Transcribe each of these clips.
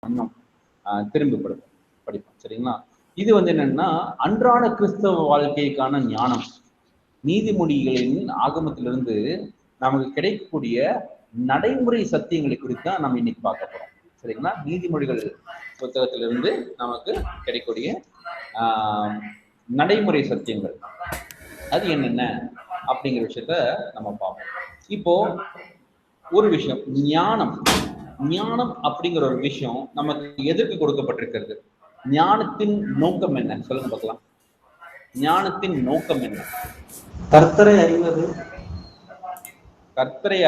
இன்னும் திரும்பி படிப்போம். சரிங்களா? இது வந்து என்னன்னா அன்றாட கிறிஸ்தவ வாழ்க்கைக்கான ஞானம். நீதிமொழிகளின் ஆகமத்திலிருந்து நமக்கு கிடைக்கக்கூடிய நடைமுறை சத்தியங்களை குறித்து தான் நம்ம இன்னைக்கு பார்க்க போறோம். சரிங்களா? நீதிமொழிகள் புத்தகத்திலிருந்து நமக்கு கிடைக்கக்கூடிய நடைமுறை சத்தியங்கள் அது என்னென்ன அப்படிங்கிற விஷயத்த நம்ம பார்ப்போம். இப்போ ஒரு விஷயம், ஞானம் அப்படிங்கிற ஒரு விஷயம் நமக்கு எதற்கு கொடுக்கப்பட்டிருக்கிறது? ஞானத்தின் நோக்கம் என்ன? சொல்லுங்க பார்க்கலாம். ஞானத்தின் நோக்கம் என்ன? கர்த்தரை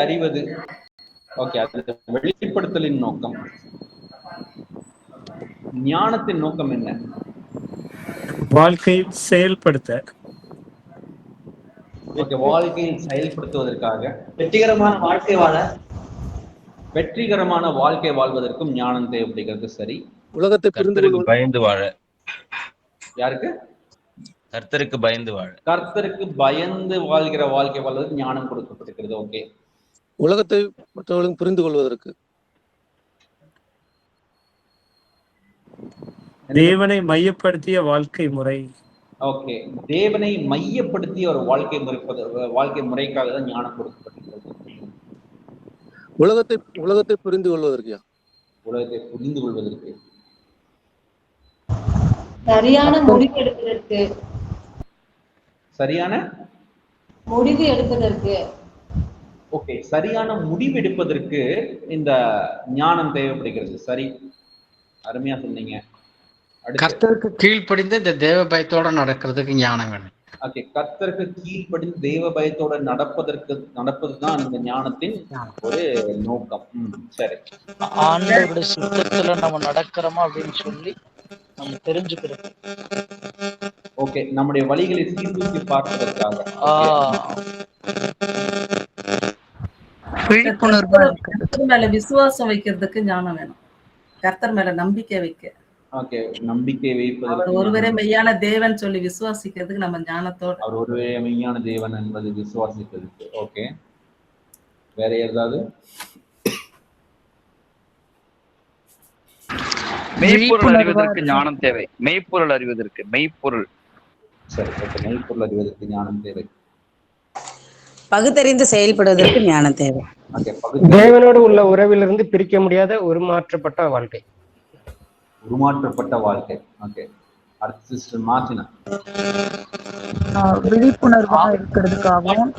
அறிவது. ஓகே, அது வெளிப்படுத்தலின் நோக்கம். ஞானத்தின் நோக்கம் என்ன? வாழ்க்கையை செயல்படுத்த. ஓகே, வாழ்க்கையில் செயல்படுத்துவதற்காக. வெற்றிகரமான வாழ்க்கை வாழ்வதற்கும் ஞானம் தேவைப்படுகிறது. சரி. உலகத்தை புரிந்து பயந்து வாழ. யாருக்கு? கர்த்தருக்கு பயந்து வாழ. கர்த்தருக்கு பயந்து வாழ்கிற வாழ்க்கை வாழ்வதற்கு ஞானம் கொடுக்கப்பட்டிருக்கிறது. ஓகே. உலகத்தை மற்றவர்களும் புரிந்து கொள்வதற்கு. தேவனை மையப்படுத்திய வாழ்க்கை முறை. ஓகே, தேவனை மையப்படுத்திய ஒரு வாழ்க்கை முறைக்காக தான் ஞானம் கொடுக்கப்பட்டிருக்கிறது. உலகத்தை புரிந்து கொள்வதற்கு. உலகத்தை புரிந்து கொள்வதற்கு. சரியான முடிவு எடுப்பதற்கு. சரியான முடிவு எடுப்பதற்கு. ஓகே, சரியான முடிவு எடுப்பதற்கு இந்த ஞானம் தேவைப்படுகிறது. சரி, அருமையா சொன்னீங்க. கர்த்தருக்கு கீழ்ப்படிந்து இந்த தேவ பயத்தோட நடக்கிறதுக்கு ஞானம் வேணும். ஓகே, கர்த்தருக்கு கீழ்ப்படிந்து தேவ பயத்தோட நடப்பதுதான் இந்த ஞானத்தின் ஒரு நோக்கம். சரி, ஆண்டவருடைய சுத்தத்துல நம்ம நடக்கிறோமா அப்படின்னு சொல்லி நம்ம தெரிஞ்சுக்கிறது. ஓகே, நம்முடைய வழிகளை சீர்தூக்கி பார்ப்பதற்காக. கர்த்தர் மேல விசுவாசம் வைக்கிறதுக்கு ஞானம் வேணும். கர்த்தர் மேல நம்பிக்கை வைக்க. ஓகே, நம்பிக்கை வைப்பதற்கு. ஒருவரே மெய்யான தேவன் சொல்லி விசுவாசிக்கிறதுக்கு நம்ம ஞானத்தோட. அவர் ஒருவரே மெய்யான தேவன் என்பது விசுவாசிக்கிறதுக்கு. ஓகே, வேற ஏதாவது? மெய்ப்பொருள் அறிவதற்கு ஞானம் தேவை. மெய்ப்பொருள் அறிவதற்கு. சரி, மெய்ப்பொருள் அறிவதற்கு ஞானம் தேவை. பகுத்தறிந்து செயல்படுவதற்கு ஞானம் தேவை. தேவனோடு உள்ள உறவிலிருந்து பிரிக்க முடியாத உருமாற்றப்பட்ட வாழ்க்கை. ஓகே, அடுத்த சிஸ்டர் மார்டினா. விழிப்புணர்வா இருக்கிறதுக்காகவும்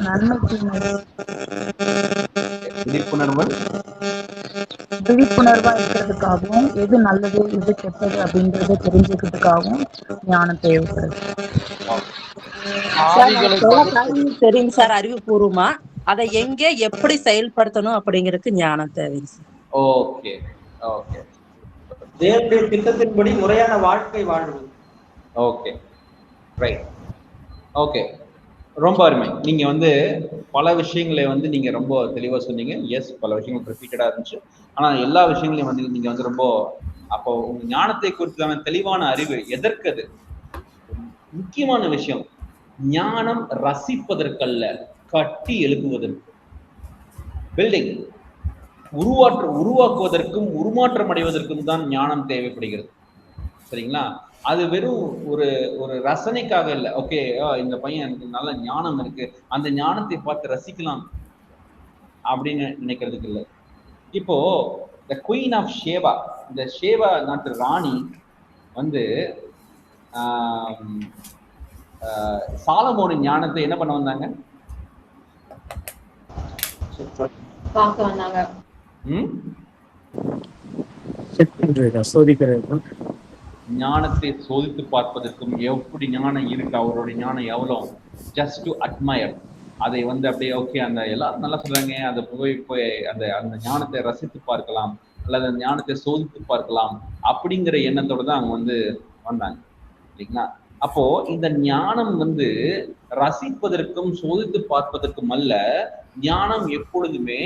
விழிப்புணர்வா இருக்கிறதுக்காகவும் எது நல்லது எது கெட்டது அப்படின்றத தெரிஞ்சுக்கிறதுக்காகவும் ஞானம் தேவைப்படுது. தெரியும் சார், அறிவுபூர்வமா அதை எங்க எப்படி செயல்படுத்தணும் அப்படிங்கிறதுக்கு ஞானம் தேவை. ஓகே ஓகே, தேவனுடைய திட்டத்தின்படி முறையான வாழ்க்கை வாழ்வது. Okay, right. ஓகே, ரொம்ப அருமை. நீங்க வந்து பல விஷயங்களை வந்து நீங்க ரொம்ப தெளிவா சொன்னீங்க. எஸ், பல விஷயங்கள் ரிப்பீட்டடா இருந்துச்சு. ஆனா எல்லா விஷயங்களையும் வந்து நீங்க வந்து ரொம்ப, அப்போ உங்க ஞானத்தை குறித்தான தெளிவான அறிவு எதற்கு? அது முக்கியமான விஷயம். ஞானம் ரசிப்பதற்கல்ல, கட்டி எழுப்புவதற்கு. பில்டிங் உருவாக்குவதற்கும் உருமாற்றம் அடைவதற்கும் தான் ஞானம் தேவைப்படுகிறது. சரிங்களா? அது வெறும் ஒரு ரசனைக்காக இல்லை. ஓகே, இந்த பையன் எனக்கு நல்ல ஞானம் இருக்கு, அந்த ஞானத்தை பார்த்து ரசிக்கலாம் அப்படின்னு நினைக்கிறதுக்கு இல்லை. இப்போ த குயின் ஆஃப் ஷேபா, இந்த ஷேபா நாட்டு ராணி வந்து சாலமோனின் ஞானத்தை என்ன பண்ண வந்தாங்க? பார்க்க வந்தாங்க. ஞானத்தை சோதித்து பார்ப்பதற்கும் எப்படி ஞானம் இருக்கு, அவருடைய ஞானம் எவ்வளவு, ஜஸ்ட் டு அட்மயர். அதை வந்து அப்படியே ஓகே, அந்த எல்லாரும் நல்லா சொல்றாங்க, அதை போய் அந்த ஞானத்தை ரசித்து பார்க்கலாம் அல்லது அந்த ஞானத்தை சோதித்து பார்க்கலாம் அப்படிங்கிற எண்ணத்தோட தான் அவங்க வந்து வந்தாங்க. இல்லைங்களா? அப்போ இந்த ஞானம் வந்து ரசிப்பதற்கும் சோதித்து பார்ப்பதற்கும் அல்ல. ஞானம் எப்பொழுதுமே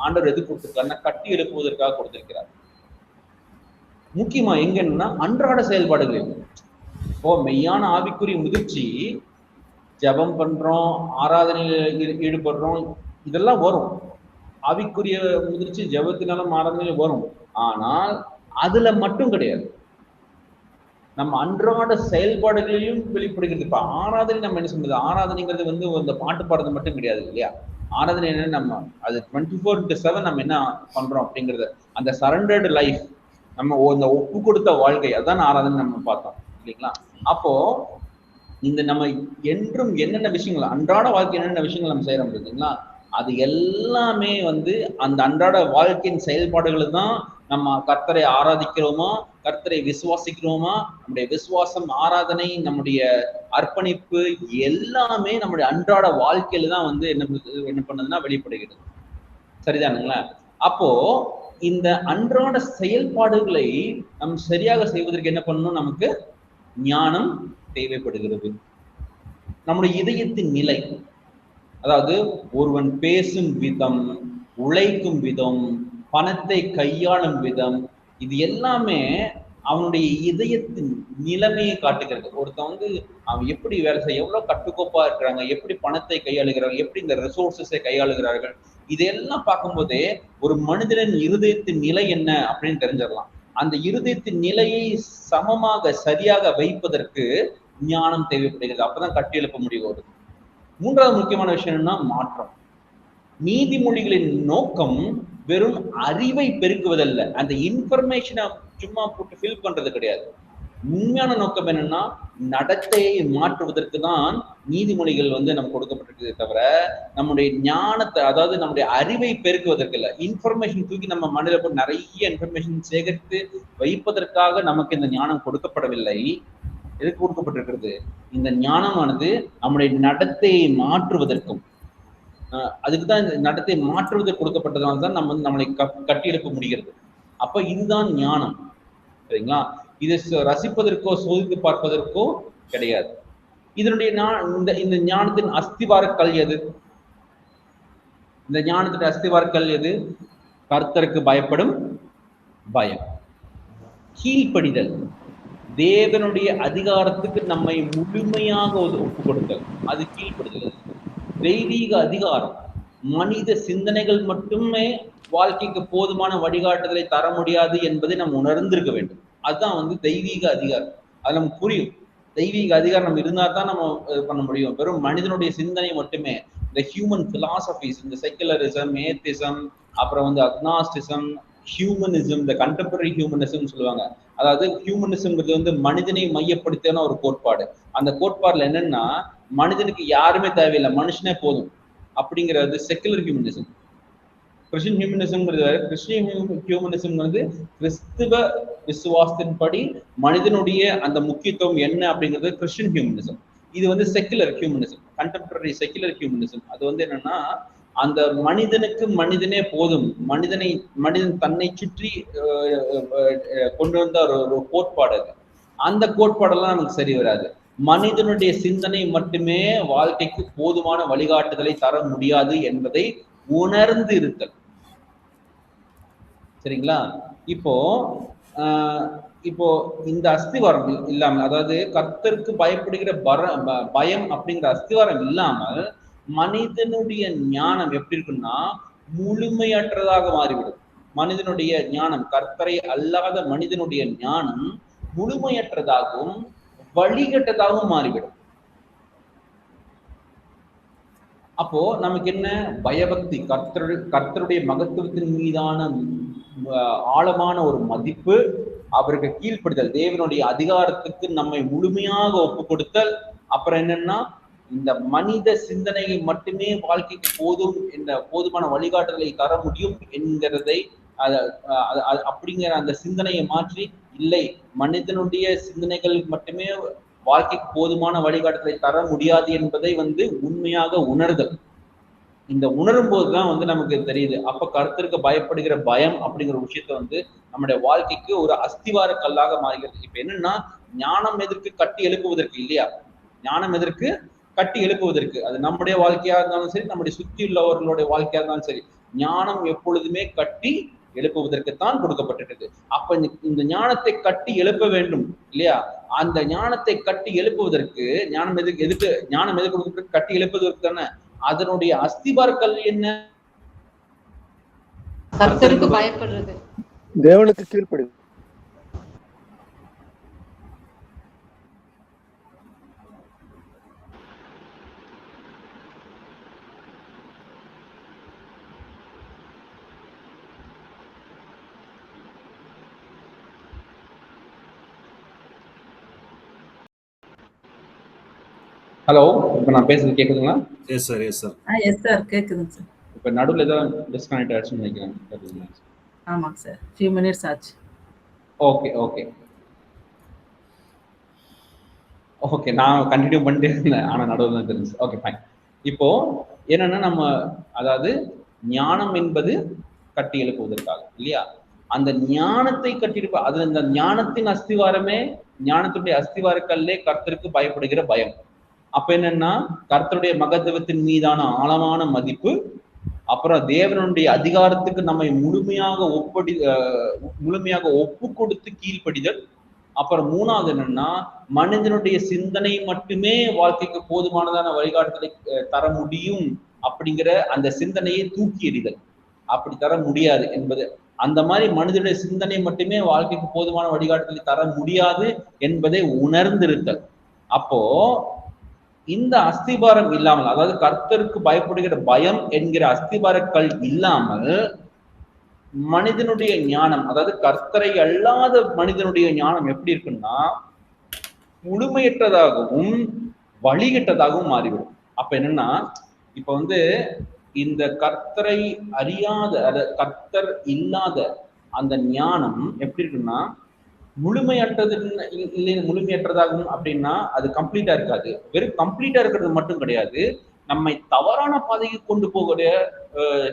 ஆண்டவர் எது கொடுத்திருக்காருன்னா கட்டி எழுப்புவதற்காக கொடுத்திருக்கிறார். முக்கியமா எங்கன்னா அன்றாட செயல்பாடுகள். இப்போ மெய்யான ஆவிக்குரிய முதிர்ச்சி, ஜபம் பண்றோம், ஆராதனையில் ஈடுபடுறோம், இதெல்லாம் வரும். ஆவிக்குரிய முதிர்ச்சி ஜபத்தினாலும் ஆராதனையிலும் வரும். ஆனால் அதுல மட்டும் கிடையாது, நம்ம அன்றாட செயல்பாடுகளிலும் வெளிப்படுகிறது. இப்ப ஆராதனை நம்ம என்ன சொல்றது, ஆராதனைங்கிறது வந்து இந்த பாட்டு பாடுறது மட்டும் கிடையாது இல்லையா. ஆராதனை என்ன, நம்ம அது 24/7 நம்ம என்ன பண்றோம் அப்படிங்கிறது, அந்த சரண்டர்டு லைஃப், நம்ம இந்த ஒப்பு கொடுத்த வாழ்க்கை, அதான் ஆராதனை நம்ம பார்த்தோம் இல்லைங்களா. அப்போ இந்த நம்ம என்றும் என்னென்ன விஷயங்கள் அன்றாட வாழ்க்கை என்னென்ன விஷயங்கள் நம்ம செய்யறோம் இல்லைங்களா, அது எல்லாமே வந்து அந்த அன்றாட வாழ்க்கையின் செயல்பாடுகள் தான். நம்ம கர்த்தரை ஆராதிக்கிறோமா, கர்த்தரை விசுவாசிக்கிறோமா, நம்முடைய விசுவாசம், ஆராதனை, நம்முடைய அர்ப்பணிப்பு எல்லாமே நம்முடைய அன்றாட வாழ்க்கையில தான் வந்து என்ன பண்ணுதுன்னா வெளிப்படுகிறது. சரிதானுங்களா. அப்போ இந்த அன்றாட செயல்பாடுகளை நம் சரியாக செய்வதற்கு என்ன பண்ணணும், நமக்கு ஞானம் தேவைப்படுகிறது. நம்முடைய இதயத்தின் நிலை, அதாவது ஒருவன் பேசும் விதம், உழைக்கும் விதம், பணத்தை கையாளும் விதம், இது எல்லாமே அவனுடைய இதயத்தின் நிலைமையை காட்டுகிறது. ஒருத்தன் வந்து அவன் எப்படி வேலை செய்ய, எவ்வளவு கட்டுக்கோப்பா இருக்கிறாங்க, எப்படி பணத்தை கையாளுகிறார்கள், எப்படி இந்த ரிசோர்சஸை கையாளுகிறார்கள், இதெல்லாம் பார்க்கும்போதே ஒரு மனிதனின் இருதயத்தின் நிலை என்ன அப்படின்னு தெரிஞ்சிடலாம். அந்த இருதயத்தின் நிலையை சமமாக சரியாக வைப்பதற்கு ஞானம் தேவைப்படுகிறது. அப்பதான் கட்டி எழுப்ப முடிவு வருது. மூன்றாவது முக்கியமான விஷயம் என்னன்னா மாற்றம். நீதிமொழிகளின் நோக்கம் வெறும் அறிவை பெருக்குவதல்ல, அந்த இன்ஃபர்மேஷனை சும்மா போட்டு ஃபில் பண்றது கிடையாது. உண்மையான நோக்கம் என்னன்னா நடத்தையை மாற்றுவதற்கு தான் நீதிமொழிகள் வந்து நமக்கு கொடுக்கப்பட்டிருக்கிறதே தவிர நம்முடைய ஞானத்தை, அதாவது நம்முடைய அறிவை பெருக்குவதற்கு இல்லை. இன்ஃபர்மேஷன் தூக்கி நம்ம மனதில் போட்டு நிறைய இன்ஃபர்மேஷன் சேகரித்து வைப்பதற்காக நமக்கு இந்த ஞானம் கொடுக்கப்படவில்லை. எதுக்கு கொடுக்கப்பட்டிருக்கிறது, இந்த ஞானமானது நம்முடைய நடத்தையை மாற்றுவதற்கும், அதுக்குதான் இந்த நடத்தையை மாற்றுவதற்கு கொடுக்கப்பட்டதால் தான் நம்ம வந்து நம்மளை கட்டி எழுப்ப முடிகிறது. அப்ப இதுதான் ஞானம். சரிங்களா. இதை ரசிப்பதற்கோ சோதித்து பார்ப்பதற்கோ கிடையாது. இதனுடைய இந்த ஞானத்தின் அஸ்திவார கல் எது? இந்த ஞானத்தின் அஸ்திவார கல் எது? கர்த்தருக்கு பயப்படும் பயம், கீழ்ப்படிதல், தேவனுடைய அதிகாரத்துக்கு நம்மை முழுமையாக ஒப்பு கொடுத்தல், அது கீழ்ப்படுதல். தெய்வீக அதிகாரம், மனித சிந்தனைகள் மட்டுமே வாழ்க்கைக்கு போதுமான வழிகாட்டுதலை தர முடியாது என்பதை நம்ம உணர்ந்திருக்க வேண்டும். அதுதான் வந்து தெய்வீக அதிகாரம். அது நமக்கு புரியும். தெய்வீக அதிகாரம் நம்ம இருந்தா தான் நம்ம பண்ண முடியும். வெறும் மனிதனுடைய சிந்தனை மட்டுமே, இந்த ஹியூமன் பிலாசபிஸ், இந்த செக்குலரிசம், ஏத்திசம், அப்புறம் வந்து அக்னாஸ்டிசம், ஹியூமனிசம், இந்த கண்டெம்பரரி ஹியூமனிசம் சொல்லுவாங்க. அதாவது ஹியூமனிசம்ங்கிறது வந்து மனிதனை மையப்படுத்தின ஒரு கோட்பாடு. அந்த கோட்பாடுல என்னன்னா மனிதனுக்கு யாருமே தேவையில்லை, மனுஷனே போதும் அப்படிங்கிறது செக்குலர் ஹியூமனிசம். கிறிஸ்டியன் ஹியூமனிசம்ங்கிறது, கிறிஸ்டியன் ஹியூமனிசம் வந்து கிறிஸ்துவ விசுவாசத்தின்படி மனிதனுடைய அந்த முக்கியத்துவம் என்ன அப்படிங்கிறது கிறிஸ்டியன் ஹியூமனிசம். இது வந்து secular humanism, contemporary secular humanism. அது வந்து என்னன்னா அந்த மனிதனுக்கு மனிதனே போதும், மனிதன் தன்னை சுற்றி கொண்டு வந்த ஒரு கோட்பாடு அது. அந்த கோட்பாடெல்லாம் நமக்கு சரி வராது. மனிதனுடைய சிந்தனை மட்டுமே வாழ்க்கைக்கு போதுமான வழிகாட்டுதலை தர முடியாது என்பதை உணர்ந்து இருத்தல். சரிங்களா. இப்போ இந்த அஸ்திவாரம் இல்லாமல், அதாவது கர்த்தருக்கு பயப்படுகிற பயம் அப்படிங்கிற அஸ்திவாரம் இல்லாமல் மனிதனுடைய ஞானம் எப்படி இருக்குன்னா முழுமையற்றதாக மாறிவிடும். மனிதனுடைய ஞானம், கர்த்தரை அல்லாத மனிதனுடைய ஞானம் முழுமையற்றதாகவும் வழிகட்டதாகவும் மாறிவிடும். அப்போ நமக்கு என்ன பயபக்தி, கர்த்தருடைய மகத்துவத்தின் மீதான ஆழமான ஒரு மதிப்பு, அவருக்கு கீழ்ப்படுதல், தேவனுடைய அதிகாரத்துக்கு நம்மை முழுமையாக ஒப்பு கொடுத்தல். அப்புறம் என்னன்னா இந்த மனித சிந்தனையை மட்டுமே வாழ்க்கைக்கு போதுமான வழிகாட்டுதலை தர முடியும் என்கிறதை அப்படிங்கிற அந்த சிந்தனையை மாற்றி, இல்லை மனிதனுடைய சிந்தனைகள் மட்டுமே வாழ்க்கைக்கு போதுமான வழிகாட்டுதலை தர முடியாது என்பதை வந்து உண்மையாக உணர்தல். இந்த உணரும் போதுதான் வந்து நமக்கு தெரியுது. அப்ப கர்த்தருக்கு பயப்படுகிற பயம் அப்படிங்கிற விஷயத்த வந்து நம்முடைய வாழ்க்கைக்கு ஒரு அஸ்திவார கல்லாக மாறுகிறது. இப்ப என்னன்னா ஞானம் எதற்கு? கட்டி எழுப்புவதற்கு இல்லையா. ஞானம் எதற்கு? கட்டி எழுப்புவதற்கு. அது நம்முடைய வாழ்க்கையா இருந்தாலும் சரி, நம்முடைய சுற்றி உள்ளவர்களுடைய வாழ்க்கையா இருந்தாலும் சரி, ஞானம் எப்பொழுதுமே கட்டி எழுப்புவதற்குத்தான் கொடுக்கப்பட்டிருக்கு. அப்ப இந்த ஞானத்தை கட்டி எழுப்ப வேண்டும் இல்லையா. அந்த ஞானத்தை கட்டி எழுப்புவதற்கு ஞானம் எதுக்கு கட்டி எழுப்புவதற்கு தானே. அதனுடைய அஸ்திவார கல் என்ன? கர்த்தருக்கு பயப்படுறது, தேவனுக்கு கீழ்ப்படிதல். ஹலோ, இப்போ நான் பேசுறது கேக்குதுங்களா? Yes sir, yes sir. Yes sir, கேக்குதுங்க சார். இப்போ நடுவில் ஏதாவது டிஸ்கனெக்ட் ஆயிடுச்சுன்னு நினைக்கிறேன். கேக்குதுங்களா? ஆமாங்க சார், ஃபியூ மினிட்ஸ் ஆச்சு. ஓகே ஓகே ஓகே, நான் கண்டினியூ பண்ணிட்டே இருந்தேன், ஆனால் நடுவில் தான் தெரிஞ்சு. Okay fine. இப்போ என்னன்னா நம்ம அதாவது ஞானம் என்பது கட்டி எழுப்புவதற்காக இல்லையா? அந்த ஞானத்தை கட்டியிருப்ப அது இந்த ஞானத்தின் அஸ்திவாரமே, ஞானத்துடைய அஸ்திவாரக்கல்லே கர்த்தருக்கு பயப்படுகிற பயம். அப்ப என்னன்னா கர்த்தருடைய மகத்துவத்தின் மீதான ஆழமான மதிப்பு, அப்புறம் தேவனுடைய அதிகாரத்துக்கு நம்மை முழுமையாக ஒப்பு கொடுத்து கீழ்ப்படிதல். அப்புறம் மூணாவது என்னன்னா மனிதனுடைய சிந்தனை மட்டுமே வாழ்க்கைக்கு போதுமானதான வழிகாட்டுதலை தர முடியும் அப்படிங்கிற அந்த சிந்தனையை தூக்கி எறிதல். அப்படி தர முடியாது என்பது, அந்த மாதிரி மனிதனுடைய சிந்தனை மட்டுமே வாழ்க்கைக்கு போதுமான வழிகாட்டுதலை தர முடியாது என்பதை உணர்ந்திருத்தல். அப்போ இந்த அஸ்திபாரம் இல்லாமல், அதாவது கர்த்தருக்கு பயப்படுகிற பயம் என்கிற அஸ்திபாரக்கல் இல்லாமல் மனிதனுடைய ஞானம், அதாவது கர்த்தரை அல்லாத மனிதனுடைய ஞானம் எப்படி இருக்குன்னா முழுமையற்றதாகவும் வழிகட்டதாகவும் மாறிவிடும். அப்ப என்னன்னா இப்ப வந்து இந்த கர்த்தரை அறியாத, கர்த்தர் இல்லாத அந்த ஞானம் எப்படி இருக்குன்னா முழுமையற்றதாகும். அப்படின்னா அது கம்ப்ளீட்டா இருக்காது. வெறும் கம்ப்ளீட்டா இருக்கிறது மட்டும் கிடையாது, நம்மை தவறான பாதைக்கு கொண்டு போகிற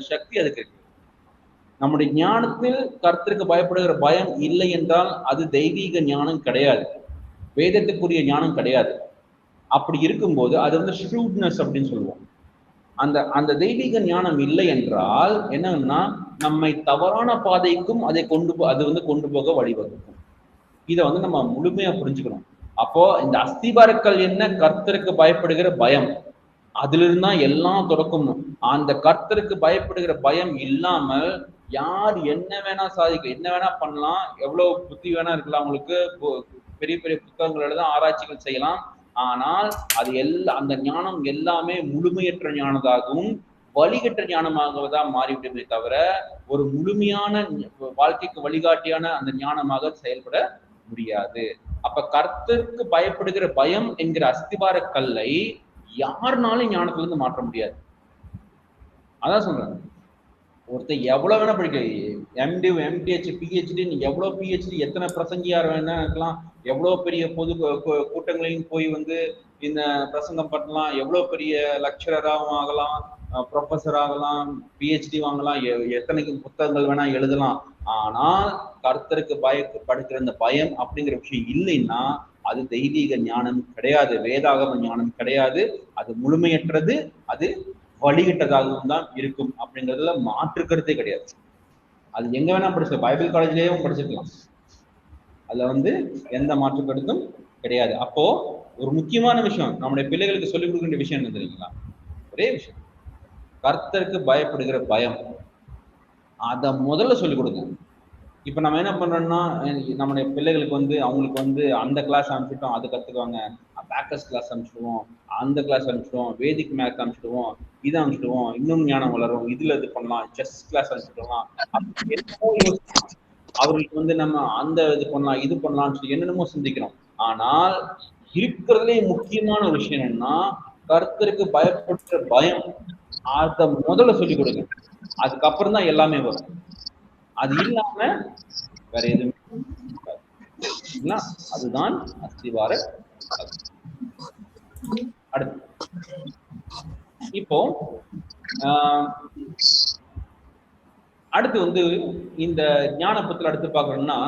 சக்தி அதுக்கு இருக்கு. நம்முடைய ஞானத்தில் கர்த்தருக்கு பயப்படுகிற பயம் இல்லை என்றால் அது தெய்வீக ஞானம் கிடையாது, வேதத்துக்குரிய ஞானம் கிடையாது. அப்படி இருக்கும்போது அது வந்து ஷ்ரூட்னஸ் அப்படின்னு சொல்லுவோம். அந்த தெய்வீக ஞானம் இல்லை என்றால் என்னன்னா நம்மை தவறான பாதைக்கும் அது வந்து கொண்டு போக வழிவகுக்கும். இதை வந்து நம்ம முழுமையா புரிஞ்சுக்கணும். அப்போ இந்த அஸ்திபாரக்கல் என்ன? கர்த்தருக்கு பயப்படுகிற பயம். அதுல இருந்தா எல்லாம் தொடக்கும். அந்த கர்த்தருக்கு பயப்படுகிற பயம் இல்லாமல் யார் என்ன வேணா சாதிக்க, என்ன வேணா பண்ணலாம், எவ்வளவு புத்தி வேணா இருக்கலாம், அவங்களுக்கு பெரிய பெரிய புத்தகங்கள் எழுத, ஆராய்ச்சிகள் செய்யலாம். ஆனால் அது அந்த ஞானம் எல்லாமே முழுமையற்ற ஞானதாகவும் வழிகட்ட ஞானமாக தான் மாறிவிடுமே தவிர ஒரு முழுமையான வாழ்க்கைக்கு வழிகாட்டியான அந்த ஞானமாக செயல்பட முடியாது. அப்ப கர்த்தருக்கு பயப்படுகிற பயம் என்கிற அஸ்திபார கல்லை யாருனாலும் ஞானத்துல இருந்து மாற்ற முடியாது. அதான் சொல்றேன், ஒருத்தர் எவ்வளவு வேணா படிக்க, எம்டி, எம்டிஹெச், பிஹெச்டி, எவ்வளவு பிஹெச்டி, எத்தனை பிரசங்கியார் வேணா இருக்கலாம், எவ்வளவு பெரிய பொது கூட்டங்களையும் போய் வந்து இந்த பிரசங்கம் பண்ணலாம், எவ்வளவு பெரிய லெக்சரராகவும் ஆகலாம், ப்ரொஃபஸர் ஆகலாம், பிஹெச்டி வாங்கலாம், எத்தனைக்கு புத்தகங்கள் வேணா எழுதலாம். ஆனால் கர்த்தருக்கு பயப்படுகிற அந்த பயம் அப்படிங்கிற விஷயம் இல்லைன்னா அது தெய்வீக ஞானம் கிடையாது, வேதாகம ஞானம் கிடையாது, அது முழுமையற்றது, அது வழிகிட்டதாகவும் தான் இருக்கும். அப்படிங்கிறதுல மாற்றுக்கருத்தே கிடையாது. அது எங்க வேணா படிச்சிருக்கலாம், பைபிள் காலேஜ்லயும் படிச்சிருக்கலாம், அதுல வந்து எந்த மாற்று கருத்தும் கிடையாது. அப்போ ஒரு முக்கியமான விஷயம் நம்முடைய பிள்ளைகளுக்கு சொல்லிக் கொடுக்க வேண்டிய விஷயம் என்ன தெரியுங்களா? ஒரே விஷயம், கர்த்தருக்கு பயப்படுகிற பயம், அதை முதல்ல சொல்லிக் கொடுங்க. இப்ப நம்ம என்ன பண்றோம்னா நம்முடைய பிள்ளைகளுக்கு வந்து அவங்களுக்கு வந்து அந்த கிளாஸ் அனுப்பிச்சிட்டோம், அது கத்துக்குவாங்க, பேக்கர்ஸ் கிளாஸ் அனுப்பிச்சிடுவோம், அந்த கிளாஸ் அனுப்பிச்சிடுவோம், வேதிக் மேத் அனுப்பிச்சிடுவோம், இதை அனுப்பிச்சிடுவோம், இன்னும் ஞானம் வளரும், இதுல இது பண்ணலாம், செஸ் கிளாஸ் அனுப்பிச்சிடுவோம். அவர்களுக்கு வந்து நம்ம அந்த இது பண்ணலாம், இது பண்ணலாம்னு சொல்லி என்னென்னமோ சிந்திக்கிறோம். ஆனால் இருக்கிறதுலே முக்கியமான ஒரு விஷயம் என்னன்னா கர்த்தருக்கு பயப்படுற பயம், அதை முதல்ல சொல்லிக் கொடுங்க. அதுக்கப்புறம் தான் எல்லாமே வரும். அது இல்லாம வேற எதுவுமே. அதுதான் அஸ்திவார. அடுத்து இப்போ அடுத்து வந்து இந்த ஞானப்பத்துல அடுத்து பார்க்கணும்னா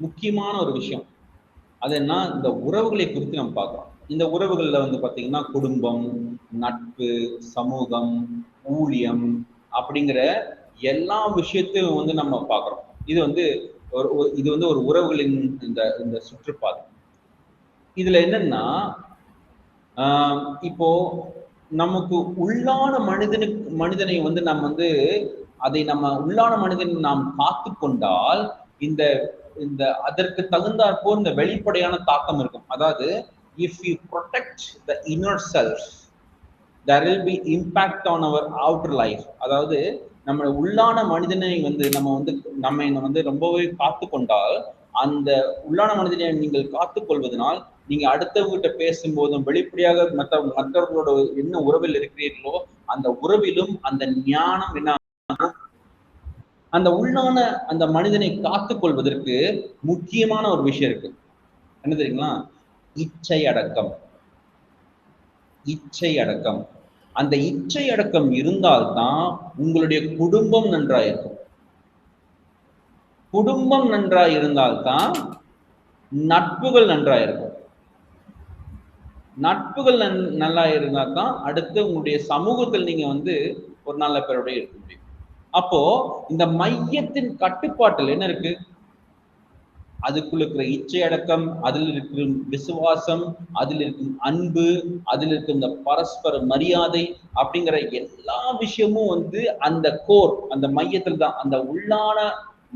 முக்கியமான ஒரு விஷயம், அது என்ன, இந்த உறவுகளை குறித்து நம்ம பார்க்கிறோம். இந்த உறவுகள்ல வந்து பாத்தீங்கன்னா குடும்பம், நட்பு, சமூகம், ஊழியம் அப்படிங்கிற எல்லா விஷயத்தையும் வந்து நம்ம பார்க்கிறோம். இது வந்து ஒரு உறவுகளின் இந்த சுற்றுப்பாதை. இதுல என்னன்னா இப்போ நமக்கு உள்ளான மனிதனை வந்து நம்ம வந்து அதை நம்ம உள்ளான மனிதனை நாம் காத்து கொண்டால் இந்த அதற்கு தகுந்தாற்போல் இந்த வெளிப்படையான தாக்கம் இருக்கும். அதாவது if you protect the inner self, there will be impact on our outer life. அதாவது நம்ம உள்ளான மனிதனை வந்து நம்ம வந்து ரொம்பவே காத்து கொண்டால், அந்த உள்ளான மனிதனை நீங்கள் காத்து கொள்வதனால் நீங்க அடுத்தவங்கிட்ட பேசும்போதும் வெளிப்படையாக மற்றவர்களோட என்ன உறவில் இருக்கிறீர்களோ அந்த உறவிலும் அந்த ஞானம் என்ன ஆகும்? அந்த உள்ளான அந்த மனிதனை காத்துக் கொள்வதற்கு முக்கியமான ஒரு விஷயம் இருக்கு. என்ன தெரியுங்களா? இச்சை அடக்கம். இச்சை அடக்கம். அந்த இச்சை அடக்கம் இருந்தால்தான் உங்களுடைய குடும்பம் நன்றாயிருக்கும். குடும்பம் நன்றாய் இருந்தால்தான் நட்புகள் நன்றாயிருக்கும். நட்புகள் நல்லா இருந்தா தான் அடுத்து உங்களுடைய சமூகத்தில் நீங்க வந்து ஒரு நல்ல பேரோட இருக்க முடியும். அப்போ இந்த மையத்தின் கட்டுப்பாட்டில் என்ன இருக்கு? அதுக்குள்ள இருக்கிற இச்சை அடக்கம், அதில் இருக்கும் விசுவாசம், அதில் இருக்கும் அன்பு, அதில் இருக்கும் இந்த பரஸ்பர மரியாதை அப்படிங்கிற எல்லா விஷயமும் வந்து அந்த கோர், அந்த மையத்தில் தான். அந்த உள்ளான